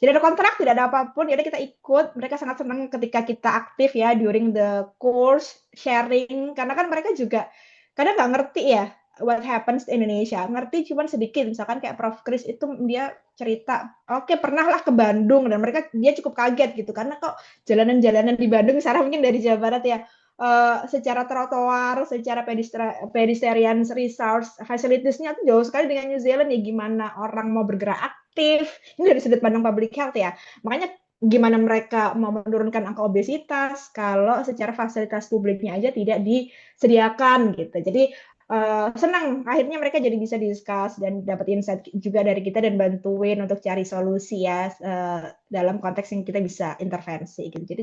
tidak ada kontrak, tidak ada apapun, ya kita ikut. Mereka sangat senang ketika kita aktif ya during the course sharing, karena kan mereka juga kadang nggak ngerti ya what happens di Indonesia, ngerti cuman sedikit. Misalkan kayak Prof Kris itu dia cerita, oke, pernah lah ke Bandung, dan dia cukup kaget gitu karena kok jalanan-jalanan di Bandung, Sarah mungkin dari Jawa Barat ya, secara trotoar, secara pedestrian resource facilities-nya tuh jauh sekali dengan New Zealand ya. Gimana orang mau bergerak aktif? Ini dari sudut pandang public health ya. Makanya gimana mereka mau menurunkan angka obesitas kalau secara fasilitas publiknya aja tidak disediakan gitu. Jadi senang akhirnya mereka jadi bisa discuss dan dapat insight juga dari kita dan bantuin untuk cari solusi ya dalam konteks yang kita bisa intervensi gitu. Jadi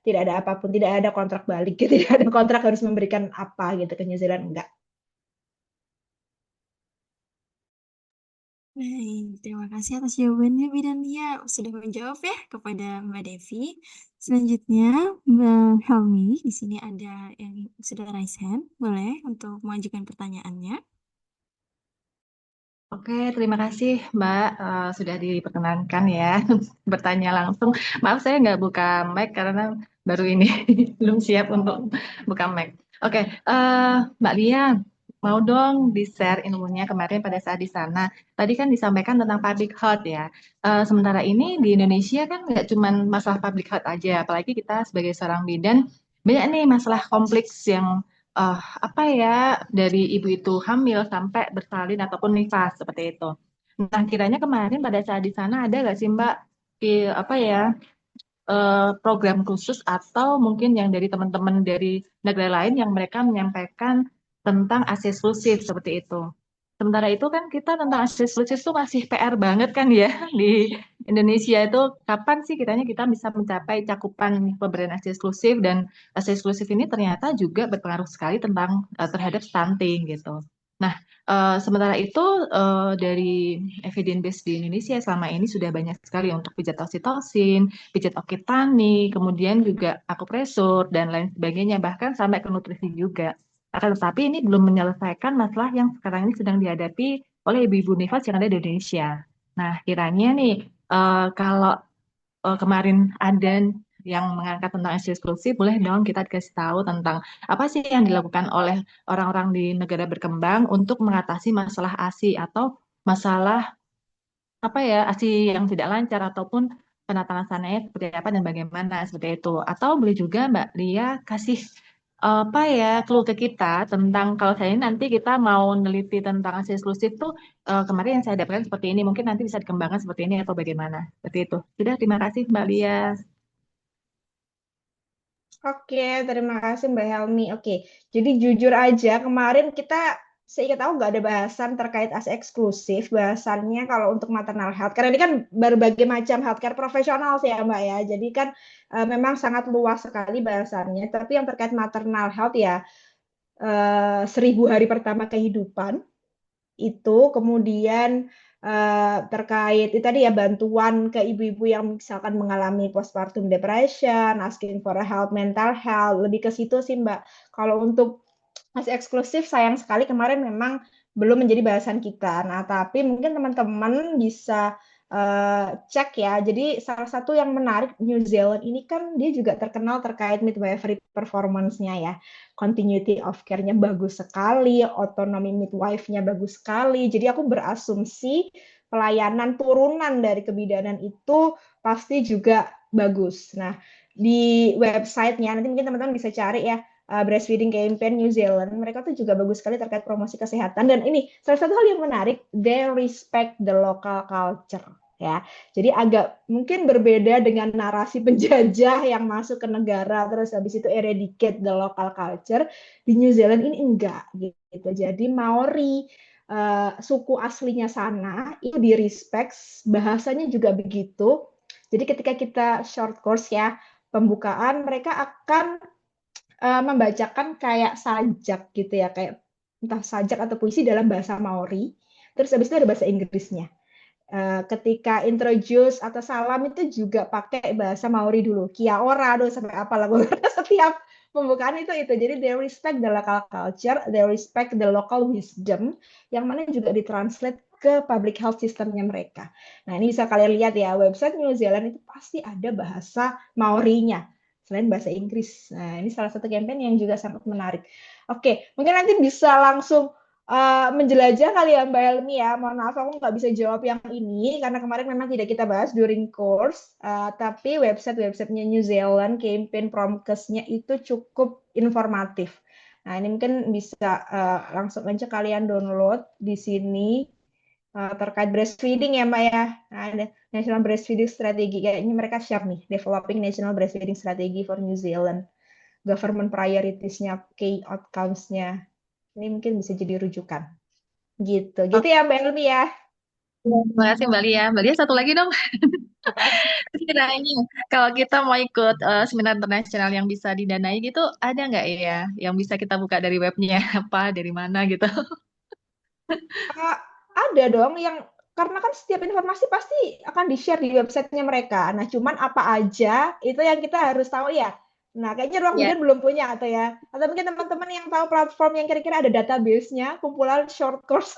tidak ada apapun, tidak ada kontrak balik, tidak ada kontrak harus memberikan apa gitu ke New Zealand, enggak. Baik, terima kasih atas jawabannya Bidan Lia. Sudah menjawab ya kepada Mbak Devi. Selanjutnya Mbak Helmi, di sini ada yang sudah raise hand. Boleh untuk mengajukan pertanyaannya. Oke, terima kasih Mbak sudah diperkenankan ya bertanya langsung. Maaf saya nggak buka mic karena baru ini belum siap untuk buka mic. Oke, Mbak Lia, mau dong di-share ilmunya kemarin pada saat di sana. Tadi kan disampaikan tentang public health ya. Sementara ini di Indonesia kan nggak cuma masalah public health aja, apalagi kita sebagai seorang bidan banyak nih masalah kompleks yang eh, apa ya dari ibu itu hamil sampai bersalin ataupun nifas seperti itu. Nah, kiranya kemarin pada saat di sana ada nggak sih Mbak apa ya program khusus atau mungkin yang dari teman-teman dari negara lain yang mereka menyampaikan tentang ASI eksklusif seperti itu. Sementara itu kan kita tentang ASI eksklusif itu masih PR banget kan ya di Indonesia itu kapan sih kiranya kita bisa mencapai cakupan pemberian ASI eksklusif dan ASI eksklusif ini ternyata juga berpengaruh sekali tentang terhadap stunting gitu. Nah, sementara itu dari evidence base di Indonesia selama ini sudah banyak sekali untuk pijat oksitosin, pijat okitani, kemudian juga akupresur dan lain sebagainya, bahkan sampai ke nutrisi juga. Akan tetapi ini belum menyelesaikan masalah yang sekarang ini sedang dihadapi oleh ibu-ibu nifas yang ada di Indonesia. Nah, kiranya nih kalau kemarin ada yang mengangkat tentang ASI eksklusif, boleh dong kita dikasih tahu tentang apa sih yang dilakukan oleh orang-orang di negara berkembang untuk mengatasi masalah ASI atau masalah apa ya ASI yang tidak lancar ataupun penata laksananya seperti apa dan bagaimana seperti itu. Atau boleh juga Mbak Lia kasih apa ya clue ke kita tentang kalau saya nanti kita mau neliti tentang ASI eksklusif tuh kemarin yang saya dapatkan seperti ini mungkin nanti bisa dikembangkan seperti ini atau bagaimana seperti itu. Sudah terima kasih Mbak Lia. Oke, terima kasih Mbak Helmi. Oke, jadi jujur aja kemarin kita seingat aku nggak ada bahasan terkait ASI eksklusif. Bahasannya kalau untuk maternal health, karena ini kan berbagai macam healthcare profesional sih ya Mbak ya. Jadi kan memang sangat luas sekali bahasannya. Tapi yang terkait maternal health ya 1000 hari pertama kehidupan itu, kemudian terkait itu tadi ya bantuan ke ibu-ibu yang misalkan mengalami postpartum depression, asking for a help, mental health, lebih ke situ sih Mbak. Kalau untuk masih eksklusif sayang sekali kemarin memang belum menjadi bahasan kita. Nah, tapi mungkin teman-teman bisa cek ya. Jadi salah satu yang menarik New Zealand ini kan dia juga terkenal terkait midwifery performance-nya ya. Continuity of care-nya bagus sekali, otonomi midwife-nya bagus sekali. Jadi aku berasumsi pelayanan turunan dari kebidanan itu pasti juga bagus. Nah, di website-nya nanti mungkin teman-teman bisa cari ya breastfeeding campaign New Zealand, mereka tuh juga bagus sekali terkait promosi kesehatan. Dan ini salah satu hal yang menarik, they respect the local culture. Ya, jadi agak mungkin berbeda dengan narasi penjajah yang masuk ke negara terus habis itu eradicate the local culture. Di New Zealand ini enggak gitu. Jadi Maori suku aslinya sana itu di respect, bahasanya juga begitu. Jadi ketika kita short course ya pembukaan, mereka akan membacakan kayak sajak gitu ya, kayak entah sajak atau puisi dalam bahasa Maori. Terus habis itu ada bahasa Inggrisnya. Ketika introduce atau salam itu juga pakai bahasa Maori dulu. Kia ora, aduh sampai apa lah. Setiap pembukaan itu. Jadi they respect the local culture, they respect the local wisdom, yang mana juga ditranslate ke public health systemnya mereka. Nah ini bisa kalian lihat ya, website New Zealand itu pasti ada bahasa Maorinya selain bahasa Inggris. Nah, ini salah satu campaign yang juga sangat menarik. Oke, mungkin nanti bisa langsung menjelajah kali ya Mbak Helmi ya. Mohon maaf aku nggak bisa jawab yang ini karena kemarin memang tidak kita bahas during course. Tapi website-websitenya New Zealand, campaign promkesnya itu cukup informatif. Nah, ini mungkin bisa langsung aja kalian download di sini terkait breastfeeding ya Mbak ya. Nah, ada National Breastfeeding Strategy. Kayaknya mereka share nih, Developing National Breastfeeding Strategy for New Zealand. Government priorities-nya, key outcomes-nya. Ini mungkin bisa jadi rujukan. Gitu. Gitu ya Mbak Elmi ya. Terima kasih Mbak Lia. Mbak Lia satu lagi dong. Kiranya kalau kita mau ikut seminar internasional yang bisa didanai gitu, ada nggak ya yang bisa kita buka dari webnya apa, dari mana gitu? Ada dong yang karena kan setiap informasi pasti akan di-share di websitenya mereka. Nah, cuman apa aja itu yang kita harus tahu ya. Nah, kayaknya Ruang Ya, Bidan belum punya atau ya. Atau mungkin teman-teman yang tahu platform yang kira-kira ada database-nya, kumpulan short course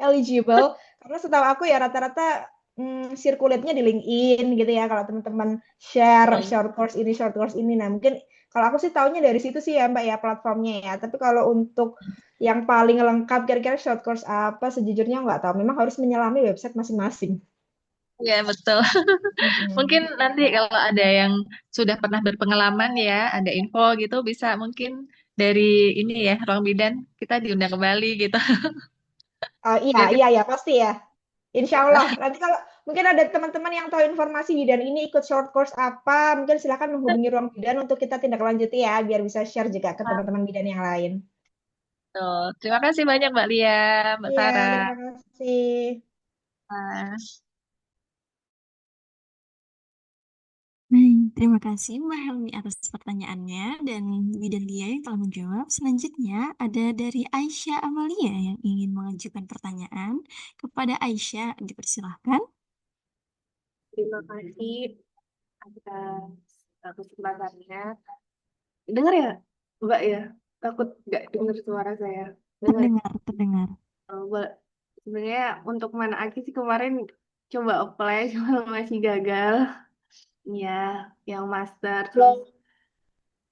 eligible. Karena setahu aku ya rata-rata circulate-nya di LinkedIn gitu ya. Kalau teman-teman share short course ini. Nah, mungkin kalau aku sih taunya dari situ sih ya Mbak ya platformnya ya. Tapi kalau untuk yang paling lengkap kira-kira short course apa, sejujurnya nggak tahu. Memang harus menyelami website masing-masing. Ya, betul. Mungkin nanti kalau ada yang sudah pernah berpengalaman ya, ada info gitu, bisa mungkin dari ini ya, Ruang Bidan, kita diundang kembali gitu. Iya, Biar iya, kita, ya pasti ya. Insya Allah. Nanti kalau mungkin ada teman-teman yang tahu informasi bidan ini ikut short course apa, mungkin silakan menghubungi Ruang Bidan untuk kita tindak lanjuti ya, biar bisa share juga ke teman-teman bidan yang lain. betul. Terima kasih banyak Mbak Lia, Mbak Iya, Sarah. terima kasih. Mas. Baik, terima kasih Mbak Helmi atas pertanyaannya dan Bidan Lia yang telah menjawab. Selanjutnya ada dari Aisyah Amalia yang ingin mengajukan pertanyaan. Kepada Aisyah, dipersilahkan. Terima kasih atas kesempatannya. Dengar ya, Mbak ya? Takut nggak dengar suara saya. Dengar. Terdengar, terdengar. Sebenarnya untuk mana Aki sih kemarin coba apply, cuma masih gagal. Ya, yang master. Terus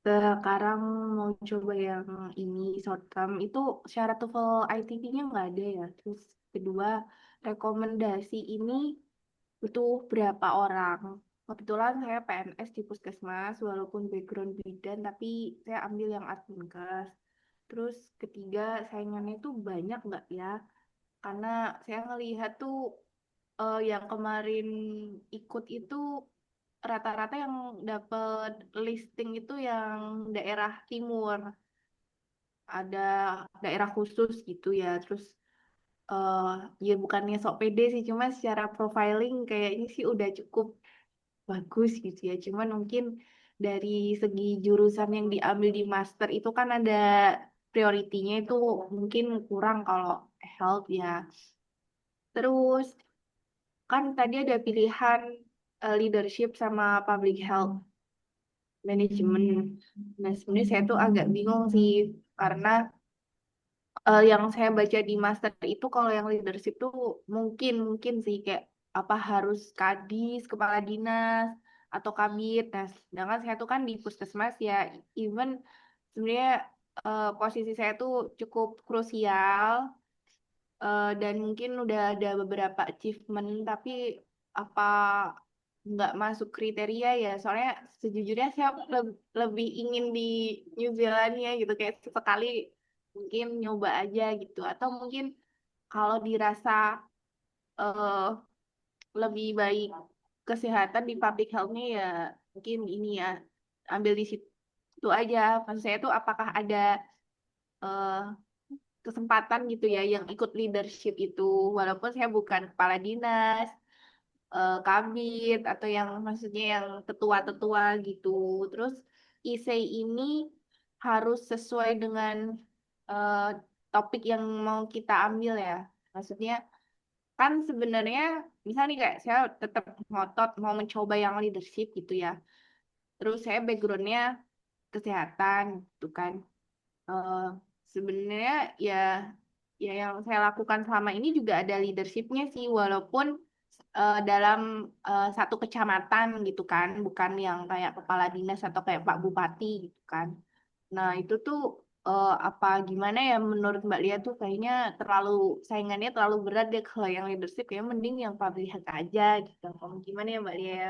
sekarang mau coba yang ini short term. Itu syarat TOEFL ITP-nya nggak ada ya. Terus kedua, rekomendasi ini butuh berapa orang? Kebetulan saya PNS di Puskesmas, walaupun background bidan, tapi saya ambil yang adminkes. Terus ketiga, saingannya itu banyak nggak ya? Karena saya ngelihat tuh yang kemarin ikut itu rata-rata yang dapat listing itu yang daerah timur, ada daerah khusus gitu ya. Terus eh ya bukannya sok pede sih, cuma secara profiling kayaknya sih udah cukup bagus gitu ya. Cuman mungkin dari segi jurusan yang diambil di master itu kan ada prioritinya itu mungkin kurang kalau health ya. Terus kan tadi ada pilihan leadership sama public health management. Nah, sebenarnya saya tuh agak bingung sih karena yang saya baca di master itu kalau yang leadership tuh mungkin mungkin sih kayak apa harus kadis, kepala dinas atau kabid. Nah, sedangkan saya tuh kan di puskesmas ya, even sebenarnya posisi saya tuh cukup krusial dan mungkin udah ada beberapa achievement tapi apa nggak masuk kriteria ya soalnya sejujurnya saya lebih ingin di New Zealandnya gitu kayak sekali mungkin nyoba aja gitu atau mungkin kalau dirasa eh, lebih baik kesehatan di public health-nya ya mungkin ini ya ambil di situ aja. Maksud saya tuh apakah ada eh, kesempatan gitu ya yang ikut leadership itu walaupun saya bukan kepala dinas, kabid atau yang maksudnya yang tetua-tetua gitu. Terus ISEI ini harus sesuai dengan eh, topik yang mau kita ambil ya. Maksudnya kan sebenarnya misalnya nih kayak saya tetap ngotot mau mencoba yang leadership gitu ya. Terus saya backgroundnya kesehatan gitu kan. Eh, Sebenarnya ya ya yang saya lakukan selama ini juga ada leadershipnya sih walaupun dalam satu kecamatan gitu kan bukan yang kayak kepala dinas atau kayak Pak Bupati gitu kan. Nah itu tuh apa gimana ya menurut Mbak Lia tuh kayaknya terlalu saingannya terlalu berat deh kalau yang leadership ya mending yang public health aja gitu. Kalau gimana ya Mbak Lia?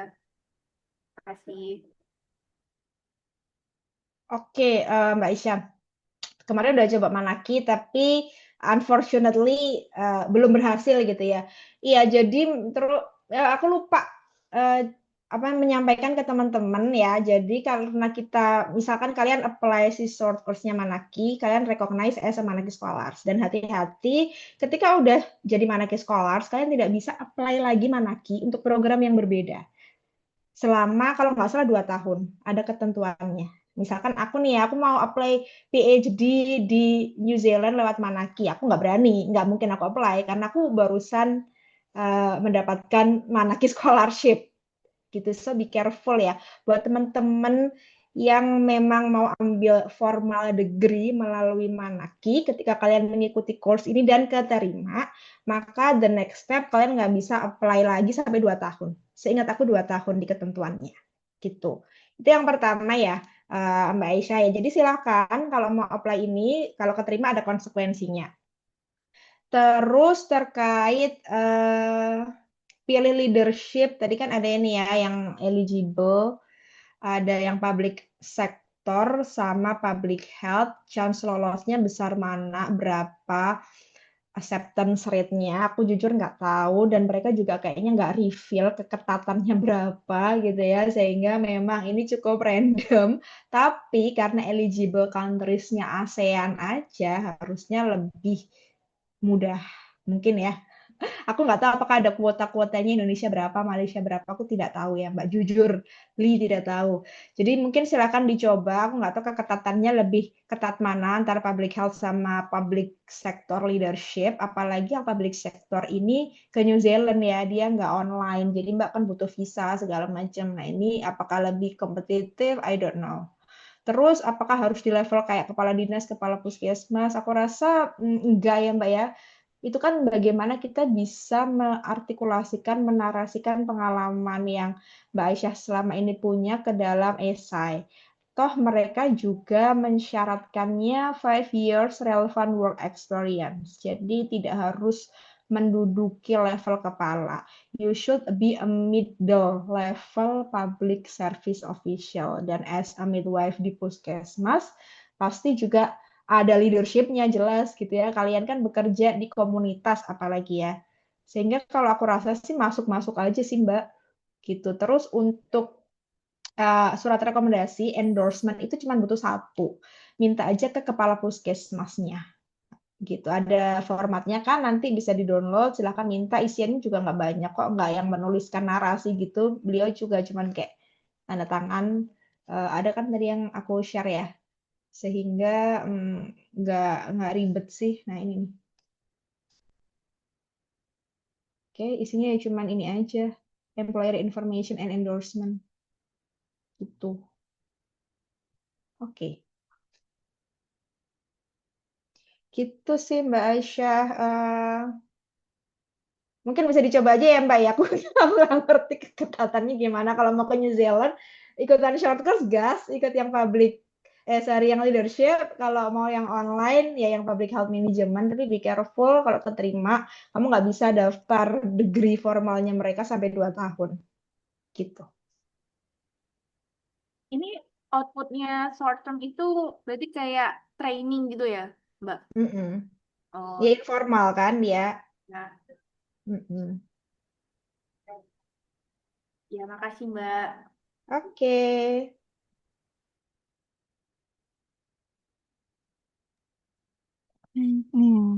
Terima kasih. Oke, Mbak Isya. Kemarin udah coba Manaki, tapi unfortunately belum berhasil gitu ya. Iya, jadi terus aku lupa eh, apa menyampaikan ke teman-teman ya. Jadi karena kita misalkan kalian apply si short course-nya Manaki, kalian recognize as a Manaki Scholars dan hati-hati ketika udah jadi Manaki Scholars, kalian tidak bisa apply lagi Manaki untuk program yang berbeda selama kalau nggak salah 2 tahun ada ketentuannya. Misalkan aku nih, aku mau apply PhD di New Zealand lewat Manaki, aku nggak berani, nggak mungkin aku apply karena aku barusan mendapatkan Manaki scholarship gitu. So be careful ya buat teman-teman yang memang mau ambil formal degree melalui Manaki, ketika kalian mengikuti course ini dan keterima, maka the next step kalian nggak bisa apply lagi sampai 2 tahun. Seingat aku 2 tahun di ketentuannya. Gitu. Itu yang pertama ya, Mbak Aisyah ya. Jadi silakan kalau mau apply ini, kalau keterima ada konsekuensinya. Terus terkait pilih leadership, tadi kan ada ini ya yang eligible, ada yang public sector sama public health, chance lolosnya besar mana, berapa, acceptance rate-nya, aku jujur nggak tahu, dan mereka juga kayaknya nggak reveal keketatannya berapa gitu ya, sehingga memang ini cukup random, tapi karena eligible countries-nya ASEAN aja, harusnya lebih mudah mungkin ya. Aku nggak tahu apakah ada kuota-kuotanya Indonesia berapa, Malaysia berapa, aku tidak tahu ya Mbak. Jujur, Li tidak tahu. Jadi mungkin silakan dicoba, aku nggak tahu keketatannya lebih ketat mana antara public health sama public sector leadership, apalagi yang public sector ini ke New Zealand ya, dia nggak online, jadi Mbak kan butuh visa segala macam. Nah ini apakah lebih kompetitif? I don't know. Terus apakah harus di level kayak kepala dinas, kepala puskesmas? Aku rasa enggak ya Mbak ya. Itu kan bagaimana kita bisa mengartikulasikan, menarasikan pengalaman yang Mbak Aisyah selama ini punya ke dalam esai. Toh mereka juga mensyaratkannya 5 years relevant work experience. Jadi tidak harus menduduki level kepala. You should be a middle level public service official. Dan as a midwife di puskesmas, pasti juga ada leadership-nya jelas gitu ya. Kalian kan bekerja di komunitas apalagi ya. Sehingga kalau aku rasa sih masuk-masuk aja sih Mbak. Gitu. Terus untuk surat rekomendasi endorsement itu cuma butuh satu. Minta aja ke kepala puskesmasnya. Gitu. Ada formatnya kan, nanti bisa di-download, silahkan minta, isiannya juga nggak banyak kok, nggak yang menuliskan narasi gitu. Beliau juga cuman kayak tanda tangan. Ada kan tadi yang aku share ya, sehingga nggak ribet sih. Nah ini nih. Oke, isinya ya cuman ini aja, employer information and endorsement gitu. Oke, gitu sih Mbak Aisyah. Mungkin bisa dicoba aja ya Mbak ya. Aku nggak ngerti keketatannya gimana. Kalau mau ke New Zealand, ikutan short course gas, ikut yang public, sorry, yang leadership. Kalau mau yang online, ya yang public health management. Tapi be careful kalau keterima, kamu nggak bisa daftar degree formalnya mereka sampai 2 tahun. Gitu. Ini outputnya short term itu berarti kayak training gitu ya, Mbak? Mm-mm. Oh, Ya informal kan dia. ya. Mm-mm. Ya, makasih Mbak. Oke.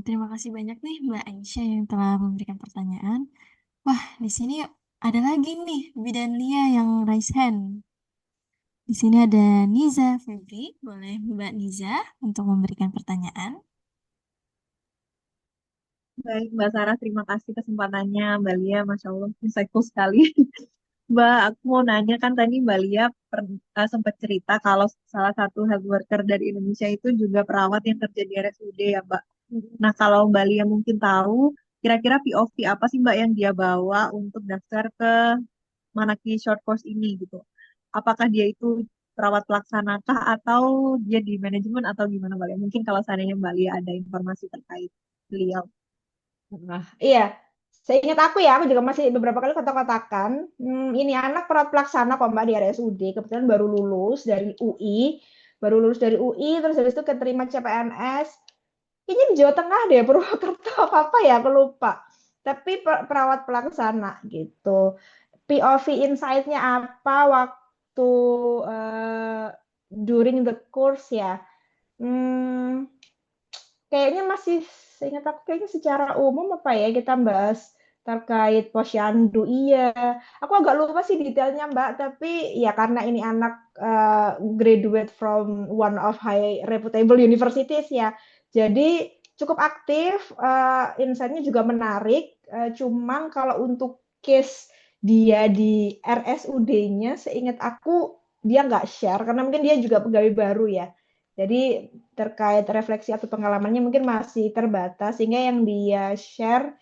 Terima kasih banyak nih Mbak Aisyah yang telah memberikan pertanyaan. Wah, di sini ada lagi nih Bidan Lia yang raise hand. Di sini ada Niza Febri. Boleh Mbak Niza untuk memberikan pertanyaan? Baik, Mbak Sarah, terima kasih kesempatannya. Mbak Lia, Masya Allah, insightful sekali. Mbak, aku mau nanya kan tadi Mbak Lia sempat cerita kalau salah satu health worker dari Indonesia itu juga perawat yang kerja di RSUD ya, Mbak. Nah, kalau Mbak Lia mungkin tahu, kira-kira POV apa sih Mbak yang dia bawa untuk daftar ke Manaki Short Course ini gitu? Apakah dia itu perawat pelaksanakah atau dia di manajemen atau gimana Mbak Lia? Mungkin kalau seandainya Mbak Lia ada informasi terkait beliau. Nah, iya. Seingat aku ya, aku juga masih beberapa kali kotak-kotakan. Ini anak perawat pelaksana kok Mbak di RSUD. Kebetulan baru lulus dari UI. Baru lulus dari UI, terus habis itu keterima CPNS. Kayaknya di Jawa Tengah deh, Purwokerto apa ya, aku lupa. Tapi perawat pelaksana gitu. POV insight-nya apa waktu during the course ya? Hmm, Kayaknya masih, seingat aku kayaknya secara umum apa ya kita bahas terkait posyandu. Iya, aku agak lupa sih detailnya Mbak, tapi ya karena ini anak graduate from one of high reputable universities ya, jadi cukup aktif, insight-nya juga menarik. Cuman kalau untuk case dia di RSUD-nya, seingat aku dia nggak share karena mungkin dia juga pegawai baru ya. Jadi terkait refleksi atau pengalamannya mungkin masih terbatas sehingga yang dia share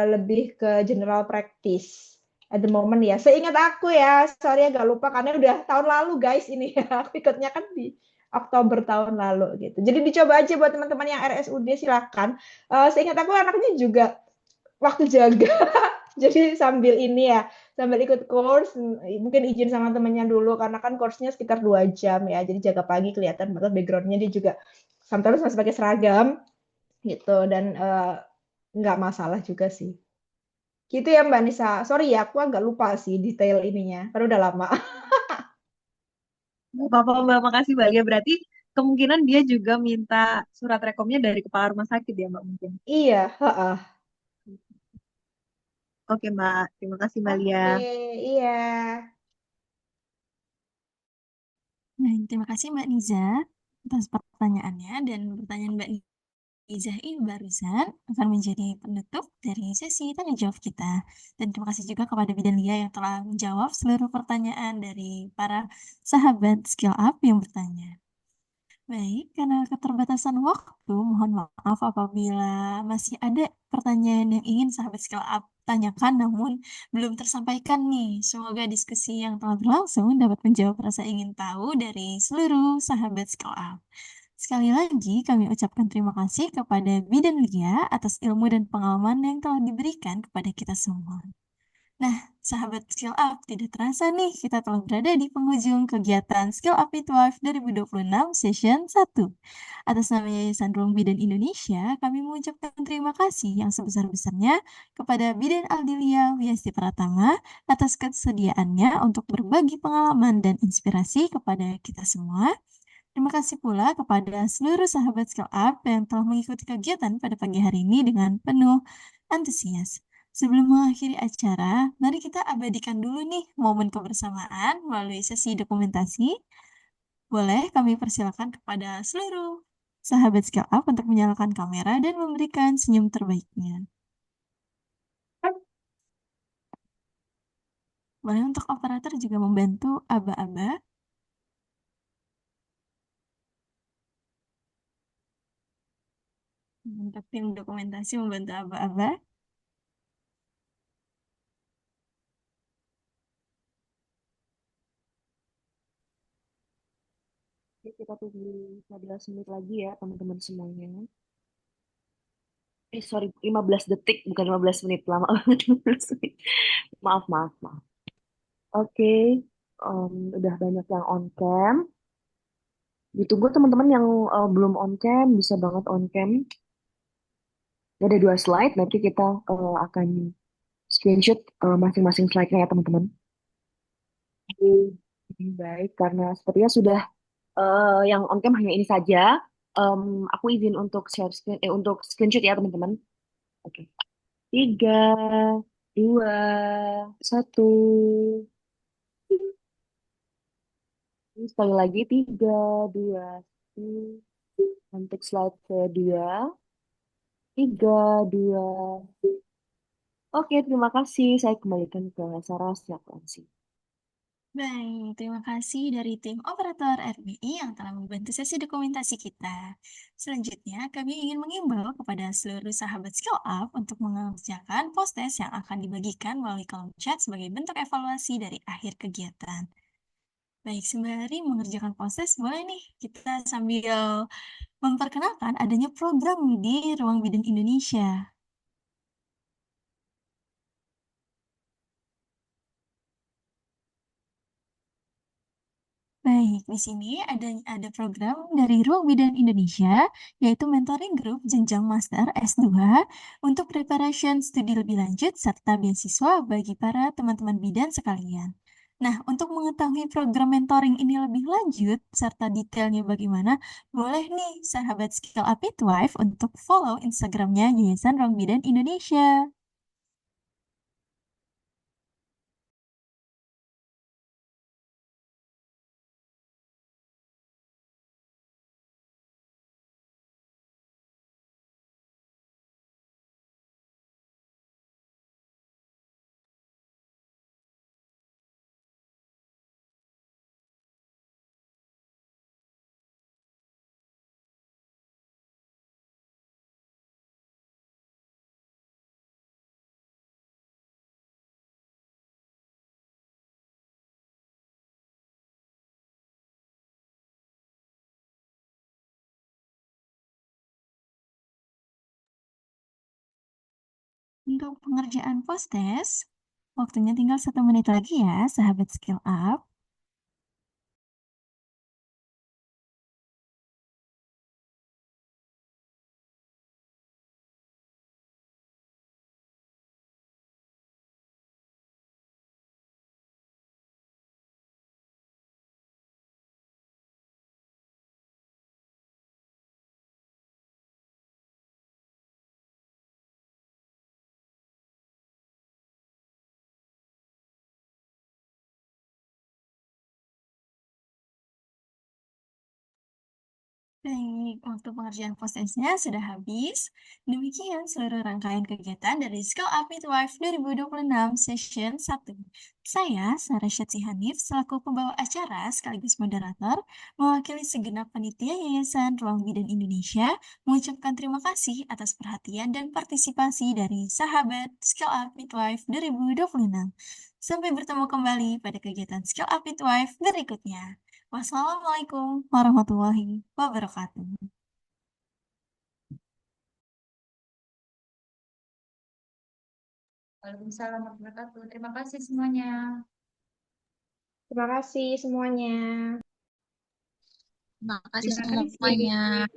lebih ke general practice at the moment ya. Seingat aku ya, sorry agak lupa karena udah tahun lalu guys ini ya. Aku ikutnya kan di Oktober tahun lalu gitu. Jadi dicoba aja buat teman-teman yang RSUD silakan. Seingat aku anaknya juga waktu jaga. Jadi sambil ini ya, sambil ikut course, mungkin izin sama temennya dulu karena kan course-nya sekitar 2 jam ya. Jadi jaga pagi kelihatan banget background-nya dia juga sometimes masih pakai seragam gitu dan nggak masalah juga sih. Gitu ya Mbak Nisa. Sorry ya, aku agak lupa sih detail ininya. Karena udah lama. Nggak apa-apa Mbak, makasih Mbak Lia. Berarti kemungkinan dia juga minta surat rekomnya dari kepala rumah sakit ya Mbak mungkin. Iya, heeh. Oke Mbak, terima kasih Mbak Lia. Oke, iya. Nah, terima kasih Mbak Niza atas pertanyaannya dan pertanyaan Mbak Niza ini barusan akan menjadi penutup dari sesi tanya jawab kita. Dan terima kasih juga kepada Bidan Lia yang telah menjawab seluruh pertanyaan dari para sahabat Skill Up yang bertanya. Baik, karena keterbatasan waktu, mohon maaf apabila masih ada pertanyaan yang ingin sahabat Skill Up tanyakan namun belum tersampaikan nih. Semoga diskusi yang telah berlangsung dapat menjawab rasa ingin tahu dari seluruh sahabat Skill Up. Sekali lagi kami ucapkan terima kasih kepada Bidan Lia atas ilmu dan pengalaman yang telah diberikan kepada kita semua. Nah, sahabat Skill Up, tidak terasa nih kita telah berada di penghujung kegiatan Skill Up Midwife 2026 Session 1. Atas nama Yayasan Ruang Bidan Indonesia, kami mengucapkan terima kasih yang sebesar-besarnya kepada Bidan Aldilia Wiasti Pratama atas kesediaannya untuk berbagi pengalaman dan inspirasi kepada kita semua. Terima kasih pula kepada seluruh sahabat Skill Up yang telah mengikuti kegiatan pada pagi hari ini dengan penuh antusias. Sebelum mengakhiri acara, mari kita abadikan dulu nih momen kebersamaan melalui sesi dokumentasi. Boleh kami persilakan kepada seluruh sahabat Skill Up untuk menyalakan kamera dan memberikan senyum terbaiknya. Boleh untuk operator juga membantu aba-aba. Untuk tim dokumentasi membantu aba-aba. Oke, kita tunggu 15 menit lagi ya teman-teman semuanya. Sorry, 15 detik, bukan 15 menit. Lama banget 15 menit. Maaf, maaf, maaf. Oke, udah banyak yang on cam. Ditunggu teman-teman yang belum on cam, bisa banget on cam. Ada 2 slide, nanti kita akan screenshot masing-masing slide-nya ya teman-teman. Oke, baik, karena sepertinya sudah yang on cam hanya ini saja. Aku izin untuk share screen, untuk screenshot ya teman-teman. Oke. 3, 2, 1. Sekali lagi 3, 2, 1. Untuk slide kedua. 3, 2. Oke, terima kasih. Saya kembalikan ke Sarah siap langsung. Baik, terima kasih dari tim operator RBI yang telah membantu sesi dokumentasi kita. Selanjutnya, kami ingin mengimbau kepada seluruh sahabat Skill Up untuk mengerjakan post-test yang akan dibagikan melalui kolom chat sebagai bentuk evaluasi dari akhir kegiatan. Baik, sembari mengerjakan post-test, boleh nih kita sambil memperkenalkan adanya program di Ruang Bidan Indonesia. Baik, di sini ada program dari Ruang Bidan Indonesia, yaitu mentoring group jenjang master S2 untuk preparation studi lebih lanjut serta beasiswa bagi para teman-teman bidan sekalian. Nah, untuk mengetahui program mentoring ini lebih lanjut serta detailnya bagaimana, boleh nih sahabat Skill Up Midwife untuk follow Instagramnya Yayasan Ruang Bidan Indonesia. untuk pengerjaan post test. Waktunya tinggal 1 menit lagi ya, sahabat Skill Up. Baik, waktu pengerjaan postesnya sudah habis. Demikian seluruh rangkaian kegiatan dari Skill Up Midwife 2026 Session 1. Saya, Sarah Syatsi Hanif, selaku pembawa acara sekaligus moderator, mewakili segenap panitia Yayasan Ruang Bidan Indonesia, mengucapkan terima kasih atas perhatian dan partisipasi dari sahabat Skill Up Midwife 2026. Sampai bertemu kembali pada kegiatan Skill Up Midwife berikutnya. Wassalamualaikum warahmatullahi wabarakatuh. Waalaikumsalam warahmatullahi wabarakatuh. Terima kasih semuanya. Terima kasih semuanya. Terima kasih Terima kasih. semuanya.